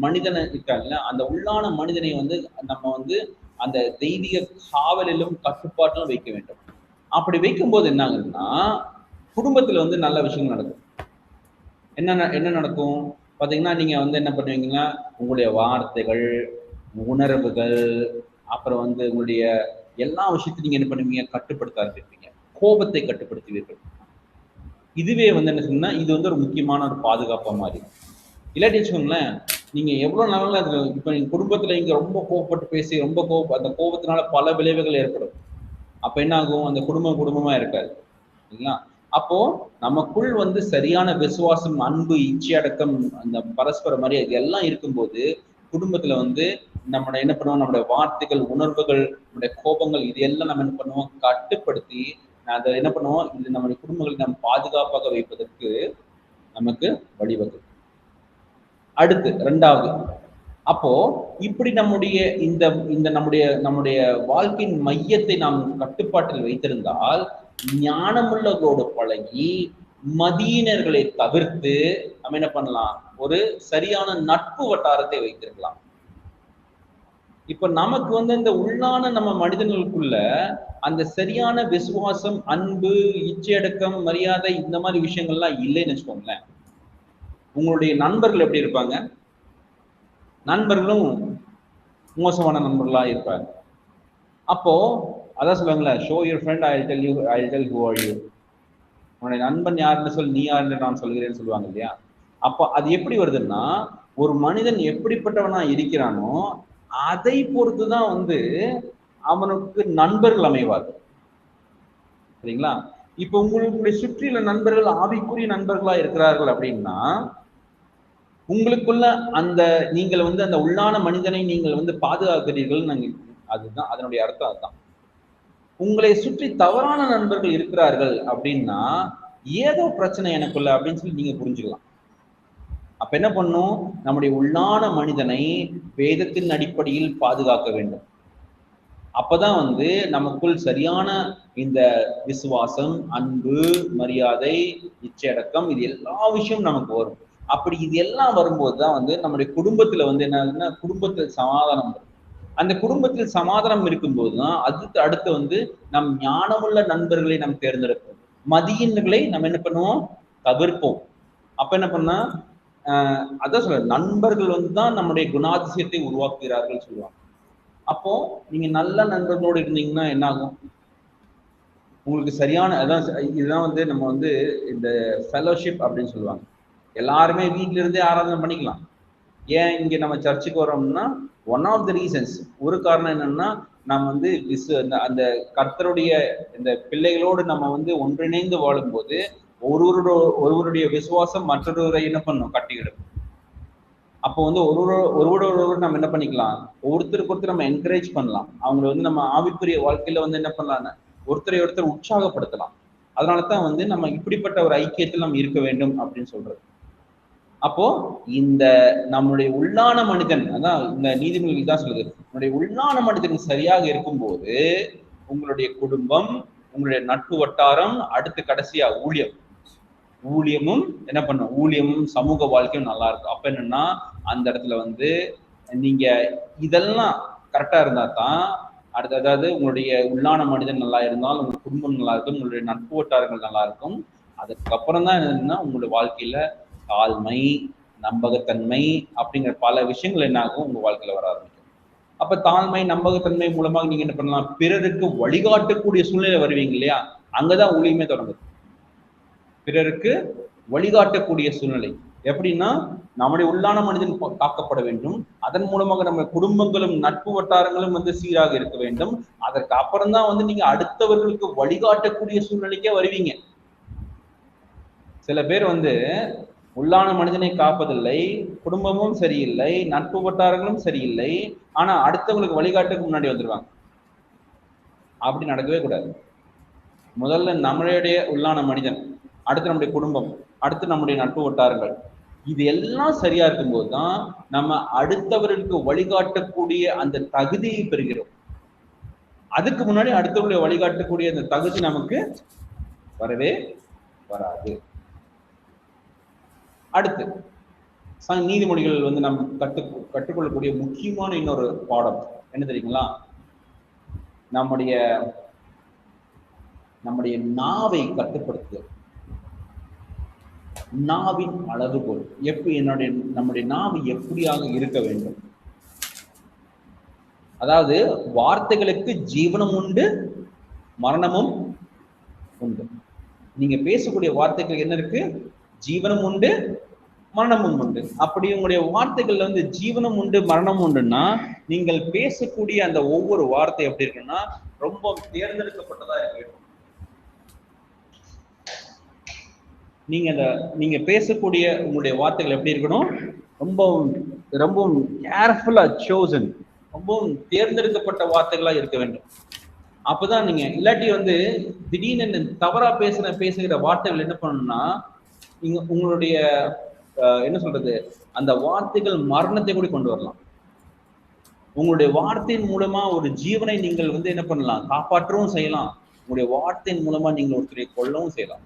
மனிதனை இருக்காங்க, அந்த உள்ளான மனிதனை வந்து நம்ம வந்து அந்த தெய்வீக காவலிலும் கட்டுப்பாட்டிலும் வைக்க வேண்டும். அப்படி வைக்கும்போது என்ன ஆகுதுன்னா குடும்பத்துல வந்து நல்ல விஷயங்கள் நடக்கும். என்ன நடக்கும் பாத்தீங்கன்னா, நீங்க வந்து என்ன பண்ணுவீங்கன்னா உங்களுடைய வார்த்தைகள், உணர்வுகள், அப்புறம் வந்து உங்களுடைய எல்லா விஷயத்தையும் நீங்க என்ன பண்ணுவீங்க? கட்டுப்படுத்த ஆரம்பிப்பீங்க. கோபத்தை கட்டுப்படுத்துவீர்கள். இதுவே வந்து என்ன சொன்னா இது வந்து ஒரு முக்கியமான ஒரு பாதுகாப்பா மாறி. இல்லாட்டி வச்சுக்கோங்களேன், நீங்க எவ்வளவு நாள் அது இப்ப நீங்க குடும்பத்துல இங்க ரொம்ப கோபப்பட்டு பேசி ரொம்ப அந்த கோபத்தினால பல விளைவுகள் ஏற்படும். அப்ப என்ன ஆகும்? அந்த குடும்பமா இருக்காது இல்லைங்களா? அப்போ நமக்குள் வந்து சரியான விசுவாசம், அன்பு, இச்சை அடக்கம், அந்த பரஸ்பர மரியாதை எல்லாம் இருக்கும்போது குடும்பத்துல வந்து நம்ம என்ன பண்ணுவோம்? நம்மளுடைய வார்த்தைகள், உணர்வுகள், நம்முடைய கோபங்கள் இது எல்லாம் நம்ம என்ன பண்ணுவோம்? கட்டுப்படுத்தி அதை என்ன பண்ணுவோம்? இது நம்முடைய குடும்பங்களை நாம் பாதுகாப்பாக வைப்பதற்கு நமக்கு வழிவகுக்கும். அடுத்து இரண்டாவது, அப்போ இப்படி நம்முடைய இந்த நம்முடைய வாழ்க்கையின் மையத்தை நாம் கட்டுப்பாட்டில் வைத்திருந்தால் ஞானமுள்ளவர்களோடு பழகி மதியினர்களை தவிர்த்து நம்ம என்ன பண்ணலாம்? ஒரு சரியான நட்பு வட்டாரத்தை வைத்திருக்கலாம். இப்ப நமக்கு வந்து இந்த உள்ளான நம்ம மனிதர்களுக்குள்ள அந்த சரியான விசுவாசம், அன்பு, இச்சையடக்கம், மரியாதை இந்த மாதிரி விஷயங்கள்லாம் இல்லைன்னு வச்சுக்கோங்களேன், உங்களுடைய நண்பர்கள் எப்படி இருப்பாங்க? நண்பர்களும் மோசமான நண்பர்களா இருப்பாங்க. அப்போ அதான் சொல்லுவாங்களே, show your friend, I tell who are you. உன்னுடைய நண்பன் யாருன்னு சொல்லி நீ யாருன்னு நான் சொல்கிறேன்னு சொல்லுவாங்க இல்லையா? அப்போ அது எப்படி வருதுன்னா, ஒரு மனிதன் எப்படிப்பட்டவனா இருக்கிறானோ அதை பொறுத்துதான் வந்து அவனுக்கு நண்பர்கள் அமைவார்கள். சரிங்களா? இப்ப உங்களுடைய சுற்றியுள்ள நண்பர்கள் ஆவிக்குரிய நண்பர்களா இருக்கிறார்கள் அப்படின்னா உங்களுக்குள்ள அந்த நீங்கள் வந்து அந்த உள்ளான மனிதனை நீங்கள் வந்து பாதுகாக்கிறீர்கள். அதுதான் அதனுடைய அர்த்தம். அதுதான். உங்களை சுற்றி தவறான நண்பர்கள் இருக்கிறார்கள் அப்படின்னா ஏதோ பிரச்சனை எனக்குள்ள அப்படின்னு சொல்லி நீங்க புரிஞ்சுக்கலாம். அப்ப என்ன பண்ணும்? நம்முடைய உள்ளான மனிதனை வேதத்தின் அடிப்படையில் பாதுகாக்க வேண்டும். அப்பதான் வந்து நமக்குள் சரியான இந்த விசுவாசம், அன்பு, மரியாதை, இச்சையடக்கம் இது எல்லா விஷயமும் நமக்கு வரும். அப்படி இது எல்லாம் வரும்போதுதான் வந்து நம்முடைய குடும்பத்துல வந்து என்ன ஆகுதுன்னா குடும்பத்தில் சமாதானம் வரும். அந்த குடும்பத்தில் சமாதானம் இருக்கும்போதுதான் அடுத்து வந்து நம் ஞானமுள்ள நண்பர்களை நாம் தேர்ந்தெடுப்போம். மதியினர்களை நம்ம என்ன பண்ணுவோம்? தவிர்ப்போம். அப்ப என்ன பண்ணா அதான் சொல்ற, நண்பர்கள் வந்து தான் நம்முடைய குணாதிசயத்தை உருவாக்குகிறார்கள் சொல்லுவாங்க. அப்போ நீங்க நல்ல நண்பர்களோடு இருந்தீங்கன்னா என்ன ஆகும்? உங்களுக்கு சரியான இதுதான் வந்து நம்ம வந்து இந்த ஃபெலோஷிப் அப்படின்னு சொல்லுவாங்க. எல்லாருமே வீட்டில இருந்தே ஆராதனை பண்ணிக்கலாம். ஏன் இங்க நம்ம சர்ச்சுக்கு வரோம்னா ஒன் ஆஃப் த ரீசன்ஸ், ஒரு காரணம் என்னன்னா நம்ம வந்து அந்த கர்த்தருடைய இந்த பிள்ளைகளோடு நம்ம வந்து ஒன்றிணைந்து வாழும்போது ஒருவருடைய விசுவாசம் மற்றொருவரை என்ன பண்ணும்? கட்டிக்கிடும். அப்போ வந்து ஒருவரோடு நம்ம என்ன பண்ணிக்கலாம்? ஒருத்தருக்கு நம்ம என்கரேஜ் பண்ணலாம். அவங்களை வந்து நம்ம ஆவிக்குரிய வாழ்க்கையில வந்து என்ன பண்ணலாம்? ஒருத்தர் உற்சாகப்படுத்தலாம். அதனாலதான் வந்து நம்ம இப்படிப்பட்ட ஒரு ஐக்கியத்தில் நம்ம இருக்க வேண்டும் அப்படின்னு சொல்றது. அப்போ இந்த நம்முடைய உள்ளான மனிதன், அதான் இந்த நீதிமொழிகள் தான் சொல்லுது, நம்முடைய உள்ளான மனிதன் சரியாக இருக்கும்போது உங்களுடைய குடும்பம், உங்களுடைய நட்பு வட்டாரம், அடுத்து கடைசியா ஊழியமும் என்ன பண்ணும்? ஊழியமும் சமூக வாழ்க்கையும் நல்லா இருக்கும். அப்ப என்னன்னா அந்த இடத்துல வந்து நீங்க இதெல்லாம் கரெக்டா இருந்தா தான் அதாவது உங்களுடைய உள்ளான மனிதன் நல்லா இருந்தால் உங்க குடும்பம் நல்லா இருக்கும், உங்களுடைய நட்பு வட்டாரங்கள் நல்லா இருக்கும். அதுக்கப்புறம் தான் என்னன்னா உங்களுடைய வாழ்க்கையில தாழ்மை, நம்பகத்தன்மை அப்படிங்கிற பல விஷயங்கள் என்ன ஆகும்? உங்க வாழ்க்கையில வர ஆரம்பிக்கும். அப்ப அப்ப தாழ்மை நம்பகத்தன்மை மூலமாக நீங்க என்ன பண்ணலாம், பிறருக்கு வழிகாட்டக்கூடிய சூழ்நிலை வருவீங்க இல்லையா, அங்கதான் ஊழியமே தொடங்குது. பிறருக்கு வழிகாட்டக்கூடிய சூழ்நிலை எப்படின்னா, நம்முடைய உள்ளான மனிதன் காக்கப்பட வேண்டும், அதன் மூலமாக நம்ம குடும்பங்களும் நட்பு வட்டாரங்களும் சீராக இருக்க வேண்டும். அதற்கு அப்புறம் தான் நீங்க அடுத்தவர்களுக்கு வழிகாட்டக்கூடிய சூழ்நிலைக்கே வருவீங்க. சில பேர் உள்ளான மனிதனை காப்பதில்லை, குடும்பமும் சரியில்லை, நட்பு வட்டாரங்களும் சரியில்லை, ஆனா அடுத்தவங்களுக்கு வழிகாட்டுக்கு முன்னாடி வந்துருவாங்க. அப்படி நடக்கவே கூடாது. முதல்ல நம்மளுடைய உள்ளான மனிதன், அடுத்து நம்முடைய குடும்பம், அடுத்து நம்முடைய நட்பு வட்டாரங்கள், இது எல்லாம் சரியா இருக்கும்போது தான் நம்ம அடுத்தவர்களுக்கு வழிகாட்டக்கூடிய அந்த தகுதியை பெறுகிறோம். அதுக்கு முன்னாடி அடுத்தவர்களை வழிகாட்டக்கூடிய அந்த தகுதி நமக்கு வரவே வராது. அடுத்து நீதிமொழிகள் நம்ம கற்றுக்கொள்ளக்கூடிய முக்கியமான இன்னொரு பாடம் என்ன தெரியுங்களா, நம்முடைய நாவை கட்டுப்படுத்துதல். நாவின் அளவுகோல் எப்படி, நம்முடைய நாவு எப்படியாக இருக்க வேண்டும். அதாவது வார்த்தைகளுக்கு ஜீவனம் உண்டு, மரணமும் உண்டு. நீங்க பேசக்கூடிய வார்த்தைகள் என்ன இருக்கு, ஜீவனம் உண்டு, மரணமும் உண்டு. அப்படி உங்களுடைய வார்த்தைகள்ல ஜீவனம் உண்டு, மரணம் உண்டுன்னா நீங்கள் பேசக்கூடிய அந்த ஒவ்வொரு வார்த்தை எப்படி இருக்குன்னா ரொம்ப தேர்ந்தெடுக்கப்பட்டதா இருக்கு. நீங்க பேசக்கூடிய உங்களுடைய வார்த்தைகள் எப்படி இருக்கணும், ரொம்ப கேர்ஃபுல்லா சோசன், ரொம்பவும் தேர்ந்தெடுக்கப்பட்ட வார்த்தைகளா இருக்க வேண்டும். அப்பதான் நீங்க இல்லாட்டி திடீர்னு தவறா பேசுகிற வார்த்தைகள் என்ன பண்ணணும்னா, நீங்க உங்களுடைய என்ன சொல்றது, அந்த வார்த்தைகள் மரணத்தை கூட கொண்டு வரலாம். உங்களுடைய வார்த்தையின் மூலமா ஒரு ஜீவனை நீங்கள் என்ன பண்ணலாம், காப்பாற்றவும் செய்யலாம். உங்களுடைய வார்த்தையின் மூலமா நீங்கள் ஒருத்தரை கொல்லவும் செய்யலாம்.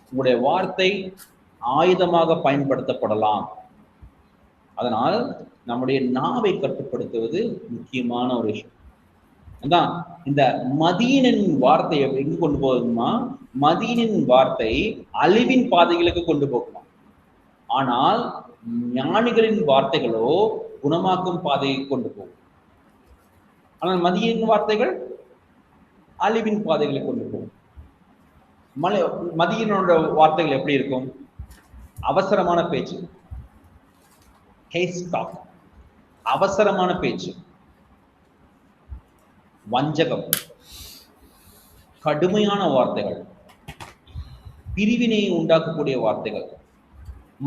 உங்களுடைய வார்த்தை ஆயுதமாக பயன்படுத்தப்படலாம். அதனால் நம்முடைய நாவை கட்டுப்படுத்துவது முக்கியமான ஒரு விஷயம். அதான் இந்த மதியனின் வார்த்தையை எங்க கொண்டு போகுதுமா, மதியனின் வார்த்தை அழிவின் பாதைகளுக்கு கொண்டு போகுமா. ஆனால் ஞானிகளின் வார்த்தைகளோ குணமாக்கும் பாதையை கொண்டு போகும். ஆனால் மதியனின் வார்த்தைகள் அழிவின் பாதைகளை கொண்டு போகும். மதியனோட வார்த்தைகள் எப்படி இருக்கும், அவசரமான பேச்சு, அவசரமான பேச்சு, வஞ்சகம், கடுமையான வார்த்தைகள், பிரிவினையை உண்டாக்கக்கூடிய வார்த்தைகள்,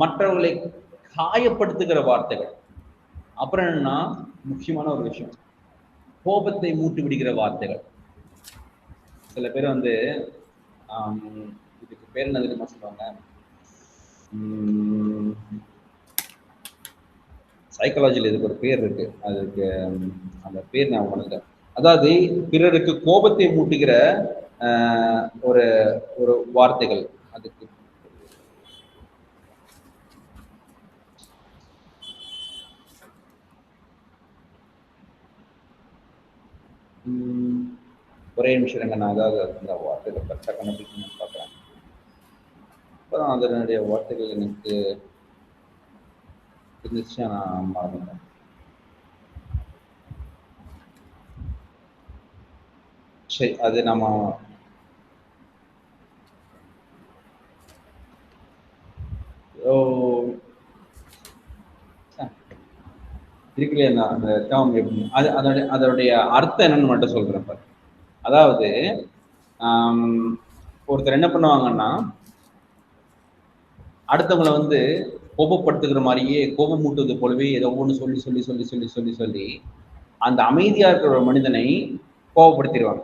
மற்றவர்களை காயப்படுத்துகிற வார்த்தைகள். அப்புறம் என்னன்னா முக்கியமான ஒரு விஷயம், கோபத்தை மூட்டி விடுகிற வார்த்தைகள். சில பேர் இதுக்கு பேர் என்ன தெரியுமா சொல்லுவாங்க, சைக்காலஜில இதுக்கு ஒரு பேர் இருக்கு, அதுக்கு அந்த பேர் நான் உணர்ந்தேன். அதாவது பிறருக்கு கோபத்தை மூட்டுகிற ஒரு ஒரு வார்த்தைகள். அதுக்கு ஒரே நிமிஷம் இருங்க, நான் அதாவது அந்த வார்த்தைகள் கரெக்டாக கண்டுபிடிக்கணும்னு பார்க்குறேன். அப்போதான் அதனுடைய வார்த்தைகள் எனக்கு இருந்துச்சு, நான் மறந்துட்டேன். சரி, அது நம்ம இருக்குல்லையே அந்த டேர்ம் எப்படி, அதோடைய அர்த்தம் என்னன்னு மட்டும் சொல்றேன் பாரு. அதாவது ஒருத்தர் என்ன பண்ணுவாங்கன்னா, அடுத்தவங்களை கோபப்படுத்துகிற மாதிரியே, கோபம் மூட்டுவது போலவே ஏதோ ஒன்று சொல்லி சொல்லி சொல்லி சொல்லி சொல்லி சொல்லி அந்த அமைதியா இருக்கிற ஒரு மனிதனை கோபப்படுத்திடுவாங்க.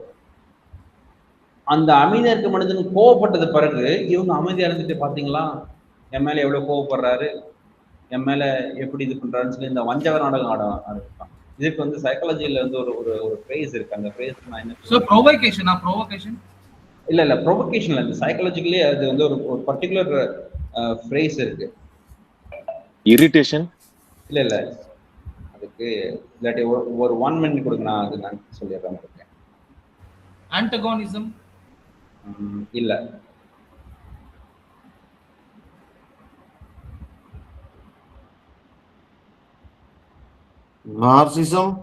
அந்த அமைதியா இருக்கிற மனிதன் கோபப்பட்டது பிறகு இவங்க அமைதியா இருந்துட்டு, பாத்தீங்களா என் மேல எவ்வளவு கோபப்படுறாரு, என் மேல எப்படி இது பண்றாருன்னு சொல்லி இந்த வஞ்சக நாடகம் ஆரம்பிப்பாங்க. இதுக்கு சைக்காலஜில ஒரு ஒரு ஒரு ஃப்ரேஸ் இருக்கு. அந்த ஃப்ரேஸ் நான் என்ன ப்ரோவோகேஷன் இல்ல ப்ரோவோகேஷன்ல இந்த சைக்காலஜிக்கலி அது ஒரு பர்டிகுலர் ஃப்ரேஸ் இருக்கு. இரிட்டேஷன் இல்ல அதுக்கு இல்லாட்டி ஒரு 1 மினிட் கொடுங்க, நான் சொல்லிடுறேன் இருக்கேன். ஆன்டகோனிசம் இல்ல, நார்சிசம்.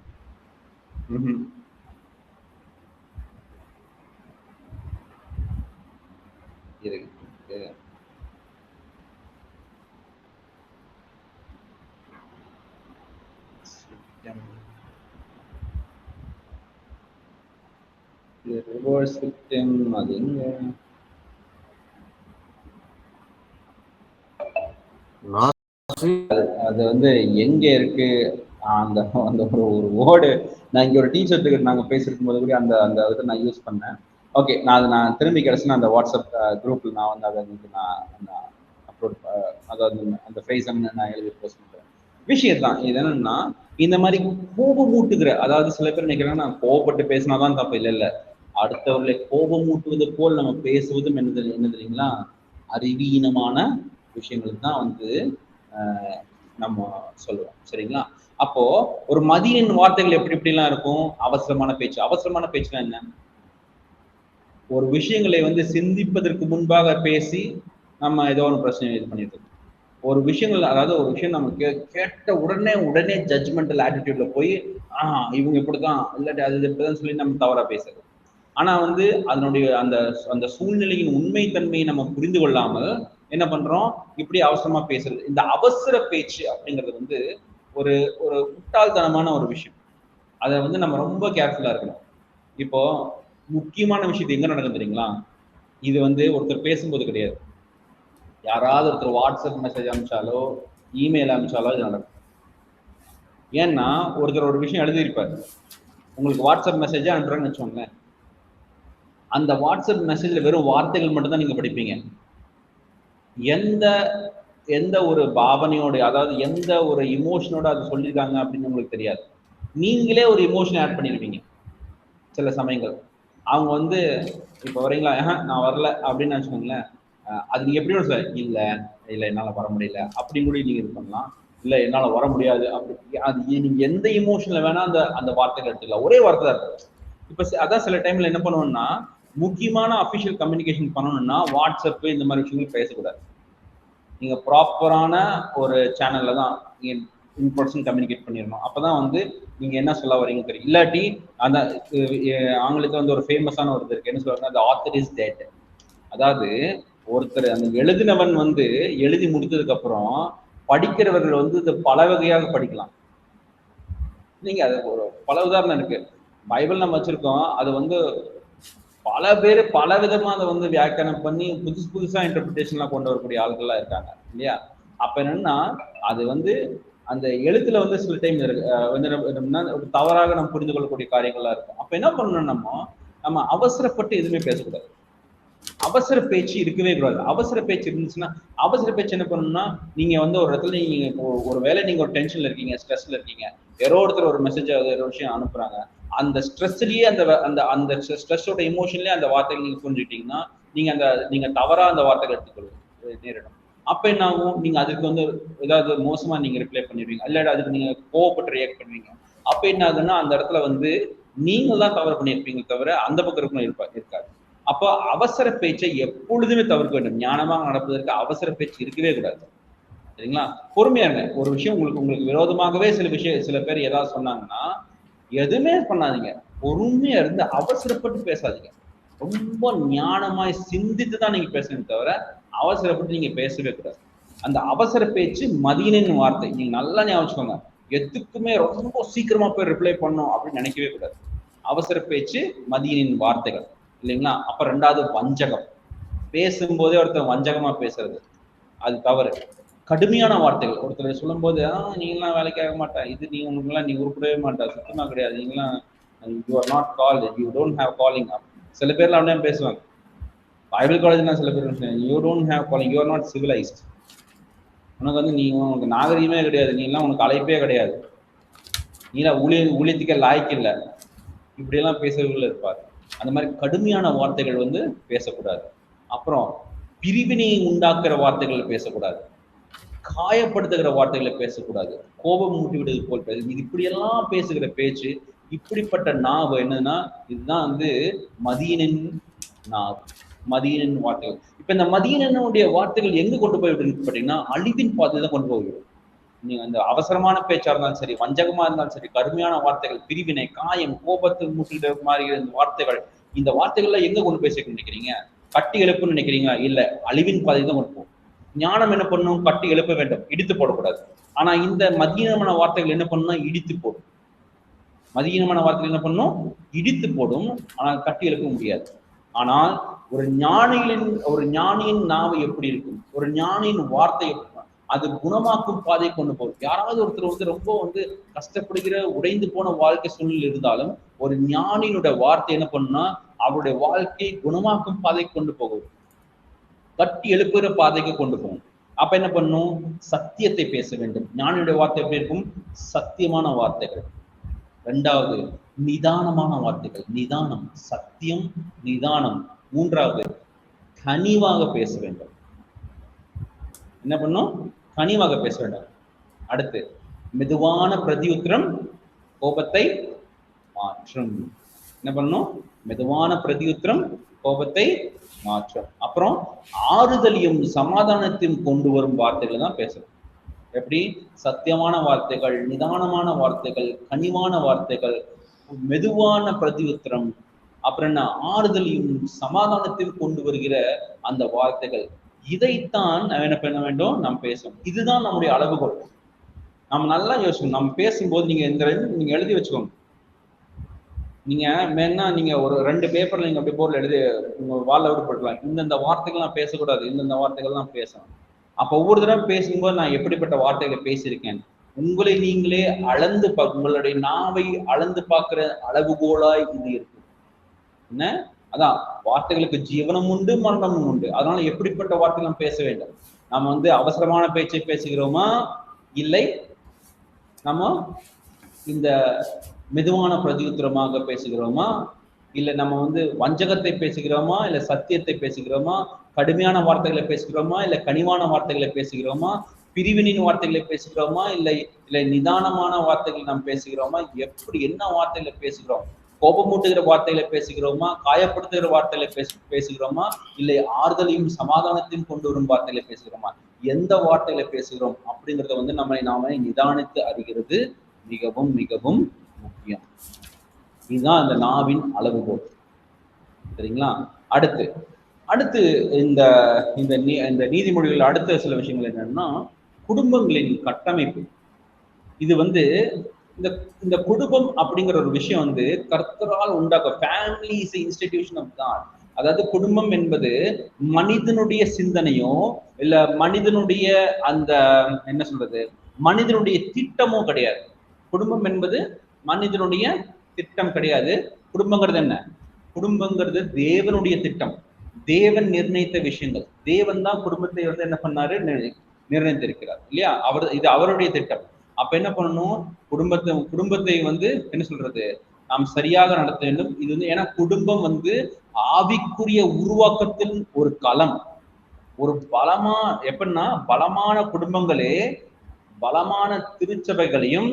ரிவர்ஸ் விக்டிம் அது எங்க? அது வந்து எங்க இருக்கு? அந்த அந்த ஒரு வேர்டு நான் இங்க ஒரு டீச்சர்ட்டுக்கு நாங்க பேசிருக்கும் போது கூட அந்த அந்த இதை நான் யூஸ் பண்ணேன். ஓகே, நான் திரும்பி கிடைச்சுன்னா அந்த வாட்ஸ்அப் குரூப்ல நான் வந்து அதை வந்து நான் அப்லோட், அதாவது அந்த ஃப்ரேஸ் நான் எழுதி போஸ்ட் பண்றேன். விஷயம் தான் இது என்னன்னா, இந்த மாதிரி கோபமூட்டுகிற, அதாவது சில பேர் நினைக்கிறாங்க நான் கோபப்பட்டு பேசினாதான் தப்பு. இல்லை இல்லை, அடுத்தவர்களை கோபமூட்டுவது போல் நம்ம பேசுவதும் என்ன தெரியுங்களா, அறிவீனமான விஷயங்களுக்கு தான் வந்து நம்ம சொல்லுவோம். சரிங்களா? அப்போ ஒரு மதியின் வார்த்தைகள் எப்படி எப்படிலாம் இருக்கும்? அவசரமான பேச்சு. அவசரமான பேச்சுனா என்ன? ஒரு விஷயங்களை வந்து சிந்திப்பதற்கு முன்பாக பேசி நம்ம ஏதோ ஒரு பிரச்சனை இது பண்ணிட்டு இருக்கோம். ஒரு விஷயங்கள், அதாவது ஒரு விஷயம் நம்ம கேட்ட உடனே ஜட்ஜ்மெண்டல் ஆட்டிடியூட்ல போய் இவங்க இப்படிதான் இல்லாட்டி அது இப்படிதான் சொல்லி நம்ம தவறா பேசுறது. ஆனா வந்து அதனுடைய அந்த அந்த சூழ்நிலையின் உண்மைத்தன்மையை நம்ம புரிந்து கொள்ளாமல் என்ன பண்றோம், இப்படி அவசரமா பேசுறது. இந்த அவசர பேச்சு அப்படிங்கிறது வந்து ஒரு ஒரு முட்டாள்தனமான ஒரு விஷயம். அதை வந்து நம்ம ரொம்ப கேர்ஃபுல்லா இருக்கணும். இப்போ முக்கியமான விஷயத்தை எங்க நடக்கும் தெரியுங்களா? இது வந்து ஒருத்தர் பேசும்போது கிடையாது. யாராவது ஒருத்தர் வாட்ஸ்அப் மெசேஜ் அனுப்பிச்சாலோ இமெயில் அனுப்பிச்சாலோ இது நடக்கும். ஏன்னா ஒருத்தர் ஒரு விஷயம் எழுதியிருப்பார், உங்களுக்கு வாட்ஸ்அப் மெசேஜா அனுப்புறேன்னு வச்சுக்கோங்களேன். அந்த வாட்ஸ்அப் மெசேஜ்ல வெறும் வார்த்தைகள் மட்டும்தான் நீங்க படிப்பீங்க. எந்த எந்த ஒரு பாவனையோட, அதாவது எந்த ஒரு இமோஷனோட அது சொல்லியிருக்காங்க அப்படின்னு உங்களுக்கு தெரியாது. நீங்களே ஒரு இமோஷன் ஆட் பண்ணிருப்பீங்க சில சமயங்கள். அவங்க வந்து இப்போ வரீங்களா, நான் வரல அப்படின்னு வச்சுக்கோங்களேன். அது நீங்க எப்படி சொல்ல, இல்லை என்னால வர முடியல அப்படின்னு கூட நீங்க இது பண்ணலாம். இல்லை என்னால வர முடியாது அப்படி, அது நீங்க எந்த இமோஷன்ல வேணா அந்த அந்த வார்த்தைகள் எடுத்துக்கலாம். ஒரே வார்த்தை தான் இருக்கும். இப்போ அதான் சில டைம்ல என்ன பண்ணுவோம்னா, முக்கியமான அஃபிஷியல் கம்யூனிகேஷன் பண்ணணும்னா வாட்ஸ்அப் இந்த மாதிரி விஷயங்கள் பேசக்கூடாது. நீங்க ப்ராப்பரான ஒரு சேனல்ல தான் நீங்க இன் பர்சன் கம்யூனிகேட் பண்ணிடணும். அப்பதான் வந்து நீங்க என்ன சொல்ல வரீங்க தெரியும். இல்லாட்டி அந்த ஆங்கிலத்துல வந்து ஒரு ஃபேமஸான ஒரு இருக்கு, என்ன சொல்றாங்க, அந்த ஆத்தர் இஸ் டெட். அதாவது ஒருத்தர் அந்த எழுதினவன் வந்து எழுதி முடித்ததுக்கு அப்புறம் படிக்கிறவர்கள் வந்து இது பல வகையாக படிக்கலாம். நீங்க அது ஒரு பல உதாரணம் இருக்கு. பைபிள் நம்ம வச்சிருக்கோம், அது வந்து பல பேர் பல விதமா அதை வந்து வியாக்கியானம் பண்ணி புதுசா இன்டர்பிரிட்டேஷன்லாம் கொண்டு வரக்கூடிய ஆள்கள்லாம் இருக்காங்க இல்லையா? அப்ப என்னன்னா அது வந்து அந்த எழுத்துல வந்து சில டைம் வந்து தவறாக நம்ம புரிந்து கொள்ளக்கூடிய காரியங்கள்லாம் இருக்கும். அப்ப என்ன பண்ணணும், நம்ம அவசரப்பட்டு எதுவுமே பேசக்கூடாது. அவசர பேச்சு இருக்கவே கூடாது. அவசர பேச்சு இருந்துச்சுன்னா, அவசர பேச்சு என்ன பண்ணணும்னா, நீங்க வந்து ஒரு இடத்துல நீங்க ஒரு வேலை, நீங்க ஒரு டென்ஷன்ல இருக்கீங்க, ஸ்ட்ரெஸ்ல இருக்கீங்க, யாரோ ஒருத்தர் ஒரு மெசேஜ் ஒரு விஷயம் அனுப்புறாங்க, அந்த ஸ்ட்ரெஸ்லயே அந்த அந்த அந்த ஸ்ட்ரெஸ்ஸோட இமோஷன்லயே அந்த வார்த்தைகள் நீங்க புரிஞ்சுக்கிட்டீங்கன்னா நீங்க தவறா அந்த வார்த்தைகள் எடுத்துக்கொள்ள நேரிடும். அப்ப என்ன ஆகும், நீங்க அதுக்கு வந்து ஏதாவது மோசமா நீங்க ரிப்ளை பண்ணிடுவீங்க, இல்லாட்டி அதுக்கு நீங்க கோவப்பட்டு ரியாக்ட் பண்ணுவீங்க. அப்ப என்ன ஆகுதுன்னா அந்த இடத்துல வந்து நீங்க தான் தவறு பண்ணியிருப்பீங்க தவிர அந்த பக்கம் இருக்கணும் இருக்காது. அப்போ அவசர பேச்சை எப்பொழுதுமே தவிர்க்க வேண்டும். ஞானமாக நடப்பதற்கு அவசர பேச்சு இருக்கவே கூடாது. சரிங்களா? பொறுமையா இருங்க. ஒரு விஷயம் உங்களுக்கு விரோதமாகவே சில பேர் ஏதாவது சொன்னாங்கன்னா எதுவுமே பண்ணாதீங்க. பொறுமையா இருந்து அவசரப்பட்டு பேசாதீங்க. ரொம்ப ஞானமாய் சிந்தித்து தான் நீங்க பேசணும் தவிர அவசரப்பட்டு நீங்க பேசவே கூடாது. அந்த அவசர பேச்சு மதியனின் வார்த்தை. நீங்க நல்லா ஞாபகம் வச்சுக்கோங்க. எதுக்குமே ரொம்ப சீக்கிரமா போய் ரிப்ளை பண்ணணும் அப்படின்னு நினைக்கவே கூடாது. அவசர பேச்சு மதியனின் வார்த்தைகள் இல்லைங்களா? அப்ப ரெண்டாவது வஞ்சகம். பேசும்போதே ஒருத்தர் வஞ்சகமா பேசுறது அது தவறு. கடுமையான வார்த்தைகள் ஒருத்தர் சொல்லும் போது நீங்களாம் வேலைக்கு ஆக மாட்டா, இது நீ உருப்படவே மாட்டா, சுத்தமா கிடையாது, நீங்களாம் you are not called, you don't have calling. சில பேர்லாம் அப்படியே பேசுவாங்க. பைபிள் காலேஜ்லாம் சில பேர் you don't have calling, you are not civilised. உனக்கு வந்து உனக்கு நாகரீகமே கிடையாது, நீலாம் உனக்கு அழைப்பே கிடையாது, நீலாம் ஊழியத்துக்கே லாய்க்கு இல்லை, இப்படியெல்லாம் பேசுறவர்கள் இருப்பார். அந்த மாதிரி கடுமையான வார்த்தைகள் வந்து பேசக்கூடாது. அப்புறம் பிரிவினையை உண்டாக்குற வார்த்தைகள் பேசக்கூடாது. காயப்படுத்துகிற வார்த்தைகளை பேசக்கூடாது. கோபம் மூட்டி விடுவது போல் பேச, இது இப்படியெல்லாம் பேசுகிற பேச்சு, இப்படிப்பட்ட நாவு என்னன்னா இதுதான் வந்து மதியனின் நாவு, மதியனின் வார்த்தைகள். இப்ப இந்த மதியனுடைய வார்த்தைகள் எங்க கொண்டு போய் விடுன்னு பார்த்தீங்கன்னா அழிவின் பாதையில தான் கொண்டு போய்விடும். நீங்க அந்த அவசரமான பேச்சா இருந்தாலும் சரி, வஞ்சகமா இருந்தாலும் சரி, கடுமையான வார்த்தைகள், பிரிவினை, காயம், கோபத்தில் மூட்டிட மாதிரி இந்த வார்த்தைகள், இந்த வார்த்தைகள்லாம் எங்க கொண்டு போய் சேர்க்க நினைக்கிறீங்க? கட்டி எழுப்புன்னு நினைக்கிறீங்க? இல்ல, அழிவின் பாதை தான் கொண்டு போகும். ஞானம் என்ன பண்ணும்? கட்டி எழுப்ப வேண்டும், இடித்து போடக்கூடாது. ஆனா இந்த மதியீனமான வார்த்தைகள் என்ன பண்ணும்? இடித்து போடும். மதியீனமான வார்த்தைகள் என்ன பண்ணும்? இடித்து போடும். ஆனால் கட்டி எழுப்ப முடியாது. ஆனால் ஒரு ஞானியின் நாவு எப்படி இருக்கும்? ஒரு ஞானியின் வார்த்தை எப்படி? அது குணமாக்கும் பாதை கொண்டு போகும். யாராவது ஒருத்தர் ரொம்ப கஷ்டப்படுகிற உடைந்து போன வாழ்க்கை சூழ்நிலை இருந்தாலும் ஒரு ஞானியினுடைய வார்த்தை என்ன பண்ணுன்னா அவருடைய வாழ்க்கையை குணமாக்கும் பாதை கொண்டு போகும், கட்டி எழுப்புகிற பாதைக்கு கொண்டு போகும். அப்ப என்ன பண்ணும்? சத்தியத்தை பேச வேண்டும். ஞானியுடைய வார்த்தை எப்படி இருக்கும்? சத்தியமான வார்த்தைகள். இரண்டாவது, நிதானமான வார்த்தைகள். நிதானம், சத்தியம், நிதானம். மூன்றாவது, கனிவாக பேச வேண்டும். என்ன பண்ணும்? கனிவாக பேச வேண்டும். அடுத்து, மெதுவான பிரதியுத்திரம் கோபத்தை மாற்றும். என்ன பண்ணும்? மெதுவான பிரதியுத்திரம் கோபத்தை மாற்றும். அப்புறம் ஆறுதலையும் சமாதானத்தையும் கொண்டு வரும் வார்த்தைகளை தான் பேசணும். எப்படி? சத்தியமான வார்த்தைகள், நிதானமான வார்த்தைகள், கனிவான வார்த்தைகள், மெதுவான பிரதியுத்திரம், அப்புறம் என்ன? ஆறுதலையும் சமாதானத்தையும் கொண்டு வருகிற அந்த வார்த்தைகள். இதைத்தான் என்ன பண்ண வேண்டும்? நாம் பேசணும். இதுதான் நம்முடைய அளவுகோல். நம்ம நல்லா யோசிக்கணும். நம்ம பேசும்போது நீங்க எழுதி வச்சுக்கோங்க. நீங்க வேணா நீங்க ஒரு 2 பேப்பர்ல நீங்க அப்படியே போர்டில் எழுதி உங்க வால்ல விடுபடலாம். இந்தந்த வார்த்தைகள்லாம் பேசக்கூடாது, இந்தந்த வார்த்தைகள்லாம் பேசணும். அப்ப ஒவ்வொரு தடவை பேசும்போது நான் எப்படிப்பட்ட வார்த்தைகளை பேசியிருக்கேன், உங்களை நீங்களே அளந்து உங்களுடைய நாவை அளந்து பார்க்கிற அளவுகோலாய் இது இருக்கு. என்ன? அதான் வார்த்தைகளுக்கு ஜீவனம் உண்டு, மரணமும் உண்டு. அதனால எப்படிப்பட்ட வார்த்தை நாம் பேச வேண்டும்? நம்ம அவசரமான பேச்சை பேசுகிறோமா, இல்லை நம்ம இந்த மெதுவான பிரதியுத்திரமாக பேசுகிறோமா, இல்ல நம்ம வஞ்சகத்தை பேசுகிறோமா, இல்ல சத்தியத்தை பேசுகிறோமா, கடுமையான வார்த்தைகளை பேசுகிறோமா, இல்ல கனிவான வார்த்தைகளை பேசுகிறோமா, பிரிவினின் வார்த்தைகளை பேசுகிறோமா, இல்லை நிதானமான வார்த்தைகளை நாம் பேசுகிறோமா, எப்படி என்ன வார்த்தைகளை பேசுகிறோம்? கோபமூட்டுகிற வார்த்தைகளை பேசுகிறோமா, காயப்படுத்துகிற வார்த்தைகளை பேசுகிறோமா, இல்லை ஆறுதலையும் சமாதானத்தையும் கொண்டு வரும் வார்த்தைகளை பேசுகிறோமா, எந்த வார்த்தைகளை பேசுகிறோம் அப்படிங்கிறத நாம நிதானித்து அறிகிறது மிகவும் மிகவும் முக்கியம். இதுதான் இந்த நாவின் அளவுகோல். சரிங்களா? அடுத்து இந்த இந்த நீதிமொழிகள் அடுத்த சில விஷயங்கள் என்னன்னா, குடும்பங்களின் கட்டமைப்பு. இது இந்த குடும்பம் அப்படிங்கிற ஒரு விஷயம் கர்த்தரால் உண்டாக்க, family is a institution of God. அதாவது குடும்பம் என்பது மனிதனுடைய சிந்தனையோ இல்ல மனிதனுடைய அந்த என்ன சொல்றது, மனிதனுடைய திட்டமோ கிடையாது. குடும்பம் என்பது மனிதனுடைய திட்டம் கிடையாது. குடும்பங்கிறது என்ன? குடும்பங்கிறது தேவனுடைய திட்டம். தேவன் நிர்ணயித்த விஷயங்கள். தேவன் தான் குடும்பத்தை என்ன பண்ணாரு? நிர்ணயித்திருக்கிறார் இல்லையா? இது அவருடைய திட்டம். அப்ப என்ன பண்ணணும்? குடும்பத்தை என்ன சொல்றது, நாம் சரியாக நடத்த வேண்டும். இது ஏன்னா குடும்பம் ஆவிக்குரிய உருவாக்கத்தின் ஒரு களம். ஒரு எப்படின்னா பலமான குடும்பங்களே பலமான திருச்சபைகளையும்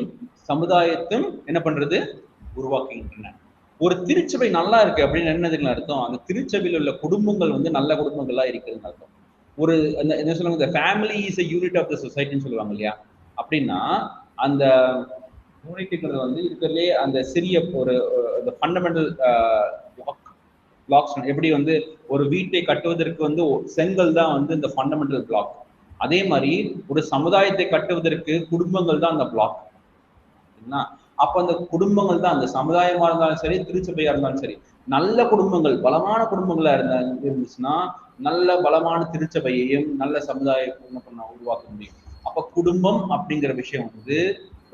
சமுதாயத்தையும் என்ன பண்றது? உருவாக்குகின்றன. ஒரு திருச்சபை நல்லா இருக்கு அப்படின்னு என்னதுன்னு அர்த்தம்? அந்த திருச்சபையில் உள்ள குடும்பங்கள் நல்ல குடும்பங்களா இருக்குதுன்னு அர்த்தம். ஒரு என்ன சொல்லுவாங்க, இந்த family is a unit of the சொசைட்டின்னு சொல்லுவாங்க இல்லையா? அப்படின்னா அந்த யூனிட்டுங்கிறது இருக்கிறதுலே அந்த சிறிய ஒரு ஃபண்டமெண்டல் பிளாக்ஸ். எப்படி ஒரு வீட்டை கட்டுவதற்கு செங்கல் தான் இந்த ஃபண்டமெண்டல் பிளாக். அதே மாதிரி ஒரு சமுதாயத்தை கட்டுவதற்கு குடும்பங்கள் தான் அந்த பிளாக். அப்ப அந்த குடும்பங்கள் தான், அந்த சமுதாயமா இருந்தாலும் சரி, திருச்சபையா இருந்தாலும் சரி, நல்ல குடும்பங்கள், பலமான குடும்பங்களா இருந்துச்சுன்னா நல்ல பலமான திருச்சபையையும் நல்ல சமுதாயத்தை என்ன பண்ண உருவாக்க முடியும். அப்ப குடும்பம் அப்படிங்கிற விஷயம்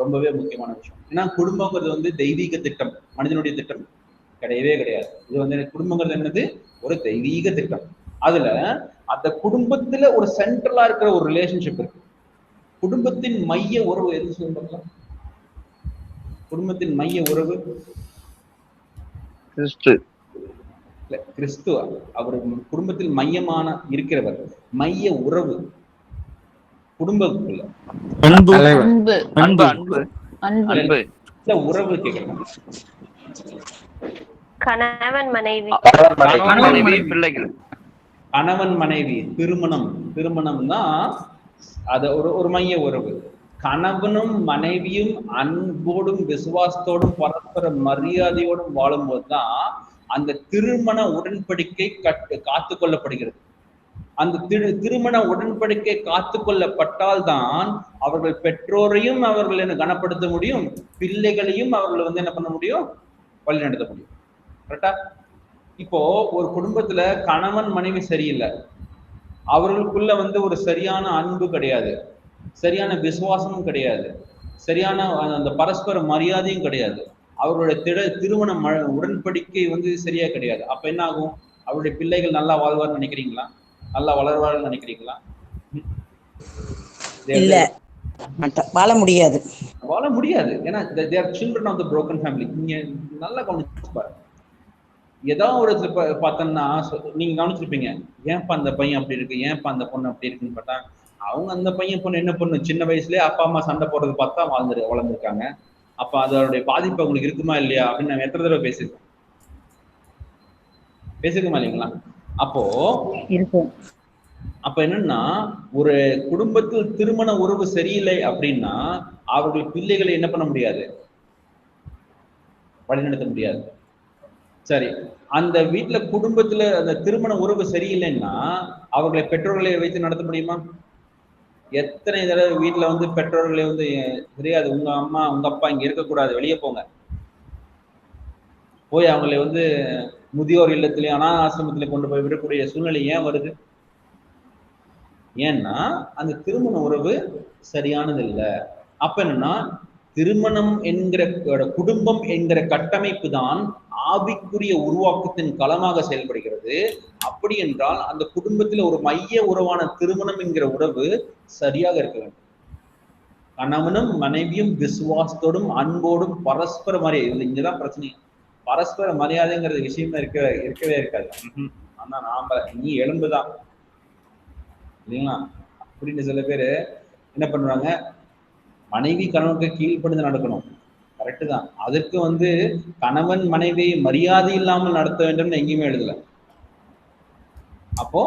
ரொம்பவே முக்கியமான விஷயம். ஏன்னா குடும்பங்கிறது தெய்வீக திட்டம், மனிதனுடைய திட்டம் கிடையவே கிடையாது. இது குடும்பங்கிறது என்னது? ஒரு தெய்வீக திட்டம். அதுல அந்த குடும்பத்துல ஒரு சென்ட்ரலா இருக்கிற ஒரு ரிலேஷன்ஷிப் இருக்கு. குடும்பத்தின் மைய உறவு எது சொல்லுங்க? குடும்பத்தின் மைய உறவு கிறிஸ்து. அவர் குடும்பத்தில் மையமான இருக்கிறவர். மைய உறவு குடும்பத்துக்குள்ள உறவு கேட்கணும். கணவன் மனைவி, பிள்ளைகள், கணவன் மனைவி, திருமணம்னா அது ஒரு மைய உறவு. கணவனும் மனைவியும் அன்போடும் விசுவாசத்தோடும் பரஸ்பர மரியாதையோடும் வாழும்போது தான் அந்த திருமண உடன்படிக்கை காத்து கொள்ளப்படுகிறது. அந்த திருமண உடன்படிக்கை காத்து கொள்ளப்பட்டால் தான் அவர்கள் பெற்றோரையும் அவர்கள் என்ன கனப்படுத்த முடியும், பிள்ளைகளையும் அவர்கள் வந்து என்ன பண்ண முடியும், வழி நடத்த முடியும். கரெக்டா? இப்போ ஒரு குடும்பத்துல கணவன் மனைவி சரியில்லை, அவர்களுக்குள்ள வந்து ஒரு சரியான அன்பு கிடையாது, சரியான விசுவாசமும் கிடையாது, சரியான அந்த பரஸ்பர மரியாதையும் கிடையாது, அவர்களுடைய திருமண உடன்படிக்கை வந்து சரியா கிடையாது. அப்ப என்ன ஆகும்? அவருடைய பிள்ளைகள் நல்லா வாழ்வார்னு நினைக்கிறீங்களா? நல்லா வளர்வார்னு நினைக்கிறீங்களா? இல்ல, வாழ முடியாது. வாழ முடியாது. ஏன்னா they are children of the broken family. நீங்க நல்லா கவனிச்சு பாருங்க. ஏதாவது ஒரு பார்த்தோம்னா நீங்க கவனிச்சிருப்பீங்க, ஏன்ப்பா அந்த பையன் அப்படி இருக்கு, ஏன்ப்பா அந்த பொண்ணு அப்படி இருக்குன்னு பார்த்தா, அவங்க அந்த பையன் பொண்ணு என்ன பொண்ணு சின்ன வயசுலயே அப்பா அம்மா சண்டை போடுறது பார்த்தா வளர்ந்துருக்காங்க. அப்ப அதோடைய பாதிப்பு அவங்களுக்கு இருக்குமா இல்லையா அப்படின்னு நம்ம எத்தனை தடவை பேசிருக்கோமா இல்லைங்களா? அப்ப என்னன்னா, ஒரு குடும்பத்தில் திருமண உறவு சரியில்லை அப்படின்னா அவர்கள் பிள்ளைகளை என்ன பண்ண முடியாது, வழிநடத்த முடியாது. சரி, அந்த வீட்டுல குடும்பத்துல அந்த திருமண உறவு சரியில்லைன்னா அவர்களை பெற்றோர்களை வைத்து நடத்த முடியுமா? எத்தனை தடவை வீட்டுல வந்து பெற்றோர்களை வந்து தெரியாது, உங்க அம்மா உங்க அப்பா இங்க இருக்கக்கூடாது, வெளியே போங்க, போய் அவங்களை வந்து முதியோர் இல்லத்திலே அனாத ஆசிரமத்திலே கொண்டு போய் விடக்கூடிய சூழ்நிலை ஏன் வருது? ஏன்னா அந்த திருமண உறவு சரியானது இல்லை. அப்ப என்னன்னா, திருமணம் என்கிற குடும்பம் என்கிற கட்டமைப்பு தான் ஆவிக்குரிய உருவாக்கத்தின் களமாக செயல்படுகிறது. அப்படி என்றால் அந்த குடும்பத்தில் ஒரு மைய உறவான திருமணம் என்கிற உறவு சரியாக இருக்க வேண்டும். கணவனும் மனைவியும் விசுவாசத்தோடும் அன்போடும் பரஸ்பர மரியாதை. இங்கதான் பிரச்சனை. பரஸ்பர மரியாதைங்கிற விஷயமே இருக்கவே இருக்காது. ஆனா நாம நீ எலும்புதான் இல்லைங்களா அப்படின்னு சில பேரு என்ன பண்றாங்க, மனைவி கணவனுக்கு கீழ்ப்படிந்து நடக்கணும், கரெக்டு தான். அதற்கு வந்து கணவன் மனைவி மரியாதை இல்லாமல் நடத்த வேண்டும்னு எங்கேயுமே எழுதல. அப்போ